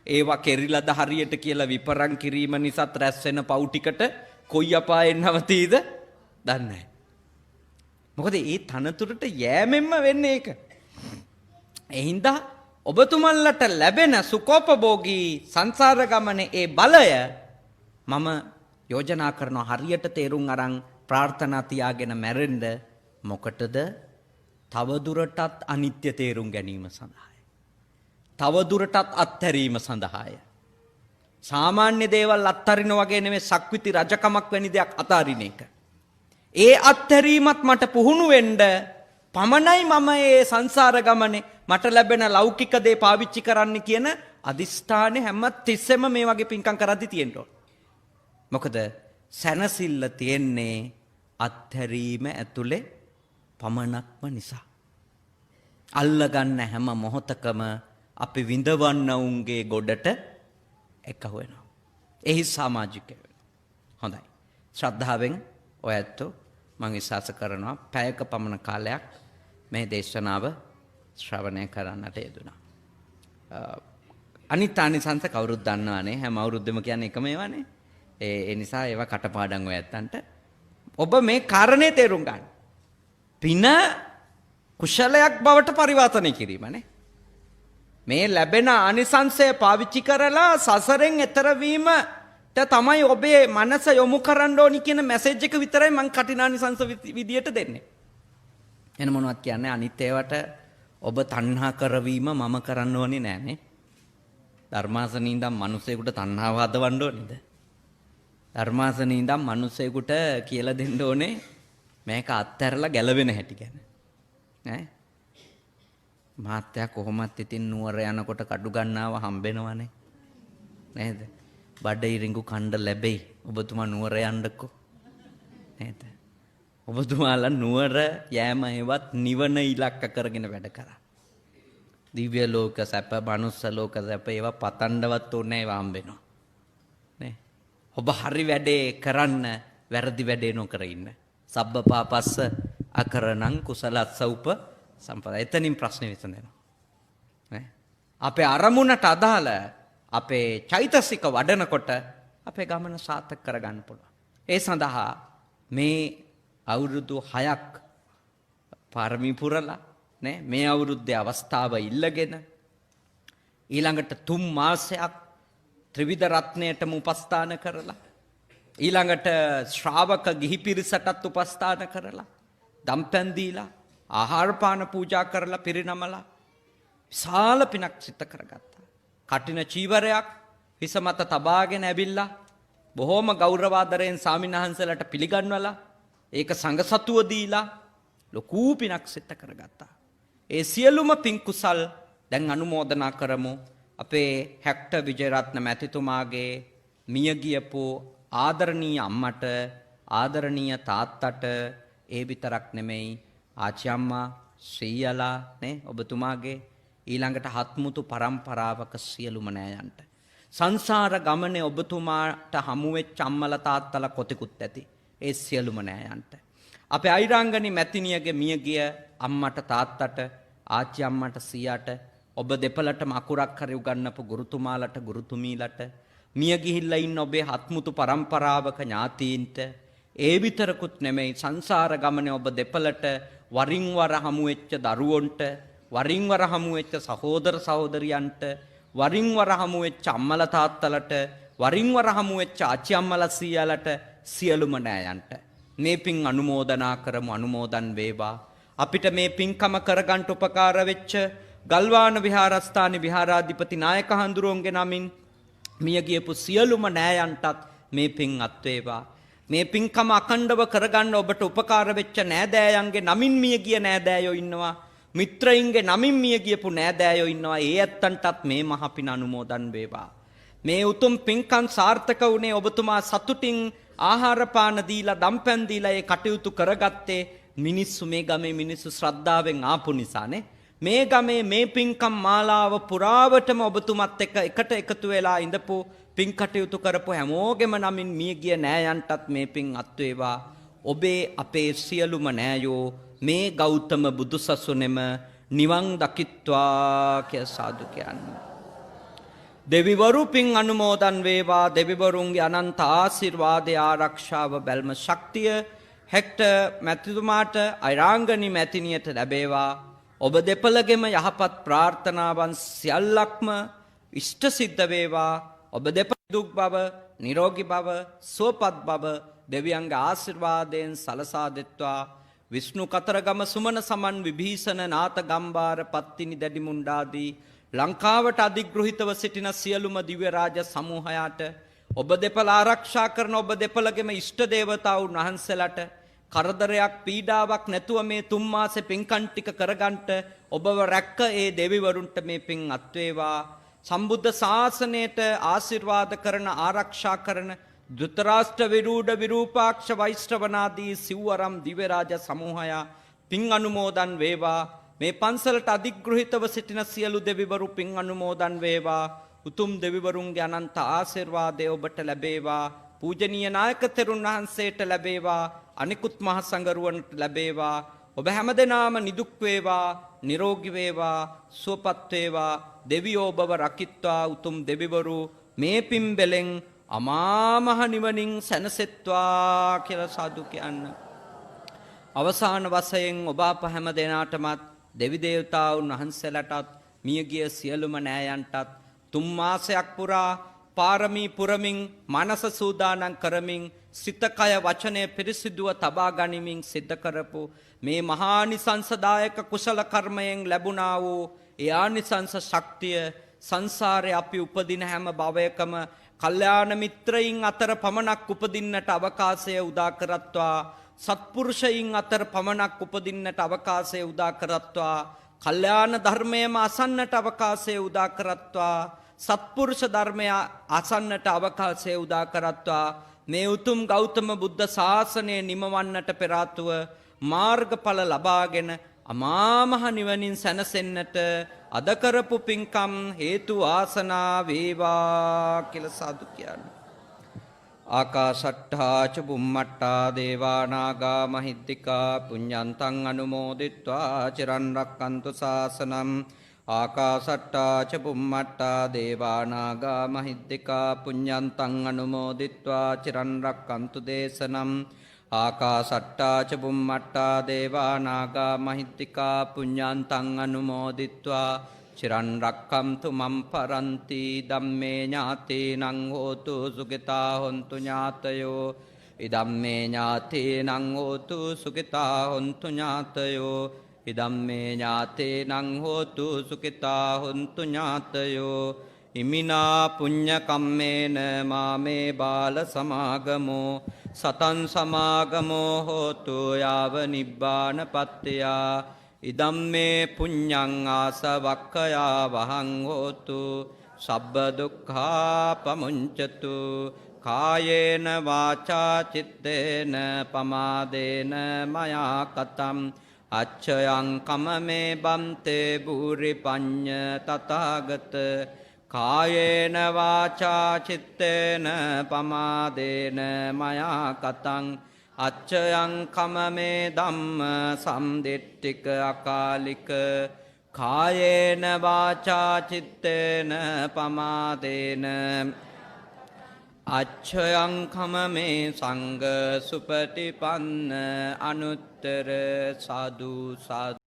ඒවා කෙරිලාද හරියට කියලා විපරම් කිරීම නිසාත් රැස් වෙන පව් ටිකට කොයි අපායෙන් නවතීද දන්නේ නැහැ. මොකද ඒ තනතුරට යෑමෙන්ම වෙන්නේ ඒක. ඒ හින්දා ඔබතුමන්ලට ලැබෙන සුඛෝපභෝගී සංසාර ගමනේ ඒ බලය මම යෝජනා කරනවා හරියට තේරුම් අරන් ප්‍රාර්ථනා තියාගෙන මැරෙන්න. මොකටද? තවදුරටත් අනිත්‍ය තේරුම් ගැනීම සඳහායි. තවදුරටත් අත්හැරීම සඳහායි. සාමාන්‍ය දේවල් අත්හරින වගේ නෙමෙයි සක්විති රජකමක් වැනි දෙයක් අතාරින එක. ඒ අත්හැරීමත් මට පුහුණු වෙන්න පමණයි මම මේ සංසාර ගමනේ මට ලැබෙන ලෞකික දේ පාවිච්චි කරන්න කියන අදිස්ථානේ හැම තිස්සෙම මේ වගේ පින්කම් කරද්දි තියෙන්න ඕන. මොකද සැනසෙල්ල තියෙන්නේ අත්හැරීම ඇතුලේ පමණක්ම නිසා. අල්ලගන්න හැම මොහොතකම අපි විඳවන්න උන්ගේ ගොඩට එකහුව වෙනවා. එහි සමාජිකයෝ වෙනවා. හොඳයි. ශ්‍රද්ධාවෙන් ඔය ඇත්තෝ මම විශ්වාස කරනවා පැයක පමණ කාලයක් මේ දේශනාව ශ්‍රවණය කරන්නට යෙදුණා. අනිත් ආනිසංස කවුරුත් දන්නවනේ. හැම අවුරුද්දෙම කියන්නේ එකම ඒවානේ. ඒ නිසා ඒවා කටපාඩම් ඔය ඇත්තන්ට ඔබ මේ කාරණේ තේරුම් ගන්න. පින කුශලයක් බවට පරිවර්තනය කිරීමනේ. මේ ලැබෙන ආනිසංසය පාවිච්චි කරලා සසරෙන් එතර වීමට තමයි ඔබේ මනස යොමු කරන්න ඕනි කියන මැසේජ් එක විතරයි මම කටිනානිසංස විදියට දෙන්නේ. එන මොනවත් කියන්නේ අනිත් ඒවට ඔබ තණ්හා කරවීම මම කරන්න ඕනේ නෑනේ. ධර්මාසනේ ඉඳන් මිනිසෙකුට තණ්හාව හදවන්න ඕනේද? ධර්මාසනේ ඉඳන් මිනිසෙකුට කියලා දෙන්න ඕනේ මේක අත්හැරලා ගැලවෙන හැටි ගැන. ඈ මහත්තයා කොහොමත් ඉතින් නුවර යනකොට කඩු ගන්නාව හම්බෙනවනේ. නේද? බඩ ඉරිඟු කණ්ඩ ලැබෙයි. ඔබතුමා නුවර යන්නකෝ. නේද? ඔබතුමාලා නුවර යෑම හේවත් නිවන ඉලක්ක කරගෙන වැඩ කරා. දිව්‍ය ලෝක සැප, මනුස්ස ලෝක සැප ඒවා පතණ්ඩවත් ඕනේ ඒවා හම්බෙනවා. නේ? ඔබ හරි වැඩේ කරන්න, වැරදි වැඩේ නොකර ඉන්න. සබ්බ පාපස්ස අකරණං කුසලස්ස උප සම්පදා. එතනින් ප්‍රශ්නේ විසඳෙනවා. නේ? අපේ අරමුණට අදාළ අපේ චෛතසික වඩනකොට අපේ ගමන සාර්ථක කරගන්න පුළුවන්. ඒ සඳහා මේ අවුරුදු 6ක් පාරමී පුරලා නේ මේ අවුරුද්දේ අවස්ථාව ඉල්ලගෙන ඊළඟට 3 මාසයක් ත්‍රිවිධ රත්නයටම උපස්ථාන කරලා ඊළඟට ශ්‍රාවක ගිහි පිරිසටත් උපස්ථාන කරලා දම්පැන් දීලා ආහාර පාන පූජා කරලා පිරිනමලා විශාල පිනක් සිද්ධ කරගත්තා. කටින චීවරයක් හිස මත තබාගෙන ඇවිල්ලා බොහොම ගෞරවාදරයෙන් ස්වාමින්වහන්සේලාට පිළිගන්වලා ඒක සංඝසතුව දීලා ලොකු පිනක් සිද්ධ කරගත්තා. ඒ සියලුම පින් කුසල් දැන් අනුමෝදනා කරමු අපේ හැක්ටර් විජේරත්න මැතිතුමාගේ මිය ගියපු ආදරණීය අම්මට ආදරණීය තාත්තට ඒ විතරක් නෙමෙයි ආච්චි අම්මා ශ්‍රීයලා නේ ඔබතුමාගේ ඊළඟට හත්මුතු පරම්පරාවක සියලුම නෑයන්ට සංසාර ගමනේ ඔබතුමාට හමු වෙච්ච අම්මලා තාත්තලා කොතෙකුත් ඇති ඒ සියලුම නෑයන්ට අපේ අයිරාංගනී මැතිණියගේ මියගිය අම්මට තාත්තට ආච්චි අම්මට සීයාට ඔබ දෙපළටම අකුරක් හරි උගන්වපු ගුරුතුමාලට ගුරුතුමීලට මිය ගිහිල්ලා ඉන්න ඔබේ හත්මුතු පරම්පරාවක ඥාතීන්ට ඒ විතරකුත් නෙමෙයි සංසාර ගමනේ ඔබ දෙපළට වරින් වර හමු වෙච්ච දරුවොන්ට වරින් වර හමු වෙච්ච සහෝදර සහෝදරියන්ට වරින් වර හමු වෙච්ච අම්මලා තාත්තලට වරින් වර හමු වෙච්ච ආච්චි අම්මලා සීයාලට සියලුම නෑයන්ට මේ පින් අනුමෝදනා කරමු අනුමෝදන් වේවා අපිට මේ පින්කම කරගන්න උපකාර වෙච්ච ගල්වාන විහාරස්ථානයේ විහාරාධිපති නායක හඳුරුවන්ගේ නමින් මිය ගියපු සියලුම නෑයන්ටත් මේ පින් අත් වේවා මේ පින්කම අඛණ්ඩව කරගන්න ඔබට උපකාර වෙච්ච නෑදෑයන්ගේ නමින් මිය ගිය නෑදෑයෝ ඉන්නවා මිත්‍රයින්ගේ නමින් මිය ගියපු නෑදෑයෝ ඉන්නවා ඒ ඇත්තන්ටත් මේ මහ පින අනුමෝදන් වේවා මේ උතුම් පින්කම් සාර්ථක වුණේ ඔබතුමා සතුටින් ආහාර පාන දීලා දම්පැන් දීලා ඒ කටයුතු කරගත්තේ මිනිස්සු මේ ගමේ මිනිස්සු ශ්‍රද්ධාවෙන් ආපු නිසානේ මේ ගමේ මේ පින්කම් මාලාව පුරාවටම ඔබතුමත් එකට එකතු වෙලා ඉඳපු පින් කටයුතු කරපු හැමෝගෙම නමින් මිය ගිය නෑයන්ටත් මේ පින් අත් වේවා ඔබේ අපේ සියලුම නෑයෝ මේ ගෞතම බුදුසසුනේම නිවන් දකිත්වා කියලා සාදු කියන්නේ දෙවිවරු පින් අනුමෝදන් වේවා දෙවිවරුන්ගේ අනන්ත ආශිර්වාදය ආරක්ෂාව බැල්ම ශක්තිය හැක්ටර් මැතිතුමාට අයිරාංගනී මැතිණියට ලැබේවා ඔබ දෙපළගෙම යහපත් ප්‍රාර්ථනාවන් සියල්ලක්ම ඉෂ්ට සිද්ධ වේවා ඔබ දෙපළ දුක් බව නිරෝගී බව සුවපත් බව දෙවියන්ගේ ආශිර්වාදයෙන් සලසා දෙත්වා විෂ්ණු කතරගම සුමන සමන් විභීෂණ නාත ගම්බාර පත්තිනි දැඩිමුණ්ඩාදී ලංකාවට අධිග්‍රහිතව සිටින සියලුම දිව්‍ය රාජ සමූහයාට ඔබ දෙපළ ආරක්ෂා කරන ඔබ දෙපළගෙම ඉෂ්ට දේවතාවුන් වහන්සේලාට කරදරයක් පීඩාවක් නැතුව මේ 3 මාසේ පින්කම් ටික කරගන්නට ඔබව රැක්ක ඒ දෙවිවරුන්ට මේ පින් අත් වේවා සම්බුද්ධ ශාසනයට ආශිර්වාද කරන ආරක්ෂා කරන ධෘතරාෂ්ට්‍ර විරූඪ විරූපාක්ෂ වෛශ්‍රවනාදී සිව්වරම් දිව්‍ය රාජ සමූහයා පින් අනුමෝදන් වේවා මේ පන්සලට අධිග්‍රහිතව සිටින සියලු දෙවිවරු පින් අනුමෝදන් වේවා උතුම් දෙවිවරුන්ගේ අනන්ත ආශිර්වාදය ඔබට ලැබේවා පූජනීය නායක තෙරුන් වහන්සේට ලැබේවා අනිකුත් මහ සංඝරුවන්ට ලැබේවා ඔබ හැමදෙනාම නිදුක් වේවා නිරෝගී වේවා සුවපත් වේවා දෙවියෝ ඔබව රකිත්වා උතුම් දෙවිවරු මේ පින් බෙලෙන් අමා මහ නිවනින් සැනසෙත්වා කියලා සාදු කියන්න අවසාන වශයෙන් ඔබ අප හැමදෙනාටමත් දෙවි දේවතාවුන් වහන්සේලාටත් මියගිය සියලුම නෑයන්ටත් 3 මාසයක් පුරා පාරමී පුරමින් මනස සූදානම් කරමින් සිත කය වචනය පිරිසිදුව තබා ගනිමින් සිද්ධ කරපු මේ මහානිසංසදායක කුසල කර්මයෙන් ලැබුණා වූ ඒ ආනිසංස ශක්තිය සංසාරේ අපි උපදින හැම භවයකම කල්යාණ මිත්‍රයින් අතර පමණක් උපදින්නට අවකාශය උදා කරත්වා සත්පුරුෂයින් අතර පමණක් උපදින්නට අවකාශය උදා කරත්වා කල්යාණ ධර්මයම අසන්නට අවකාශය උදා කරත්වා සත්පුරුෂ ධර්මය අසන්නට අවකාශය උදා කරත්වා මේ උතුම් ගෞතම බුද්ධ ශාසනය නිමවන්නට පෙර ආතුව මාර්ගඵල ලබාගෙන අමා මහ නිවනින් සැනසෙන්නට අද කරපු පින්කම් හේතු ආසනා වේවා කියලා සාදු කියන්නේ ආකාශට්ඨා ච බුම්මට්ඨා දේවා නාග මහිද්దికා පුඤ්ඤන්තං අනුමෝදිත්වා චිරන් රක්칸තු ශාසනං ආකාශට්ඨා ච බුම්මට්ඨා දේවා නාග මහිද්దికා පුඤ්ඤන්තං අනුමෝදිත්වා චිරන් රක්칸තු දේශනං ආකාසට්ටා ච බුම්මට්ටා දේවා නාග මහිත්‍තිකා පුඤ්ඤාන්තං අනුමෝදිත්වා චිරන් රක්ඛන්තු මම් පරන්ති ධම්මේ ඥාතේනං හෝතු සුඛිතා හොන්තු ඥාතයෝ ඉදම්මේ ඥාතේනං හෝතු සුඛිතා හොන්තු ඥාතයෝ ඉදම්මේ ඥාතේනං හෝතු සුඛිතා හොන්තු ඥාතයෝ ඉමිනා පුඤ්ඤ කම්මේන මාමේ බාල සමාගමෝ සතං සමාගමෝ හෝතු යාව නිබ්බාන පත්ත්‍යා ඉදම්මේ පුඤ්ඤං ආසවක්ඛයා වහං හෝතු සබ්බ දුක්ඛා පමුඤ්චතු කායේන වාචා චිත්තේන පමාදේන මයා කතම් අච්ඡයං කමමේ බන්තේ භූරි පඤ්ඤ තථාගත කායේන වාචා චිත්තේන පමාදේන මයා කතං අච්ඡයං කමමේ ධම්ම සම්දිට්ඨික අකාලික කායේන වාචා චිත්තේන පමාදේන අච්ඡයං කමමේ සංඝ සුපටිපන්න අනුත්තර සාදු සාදු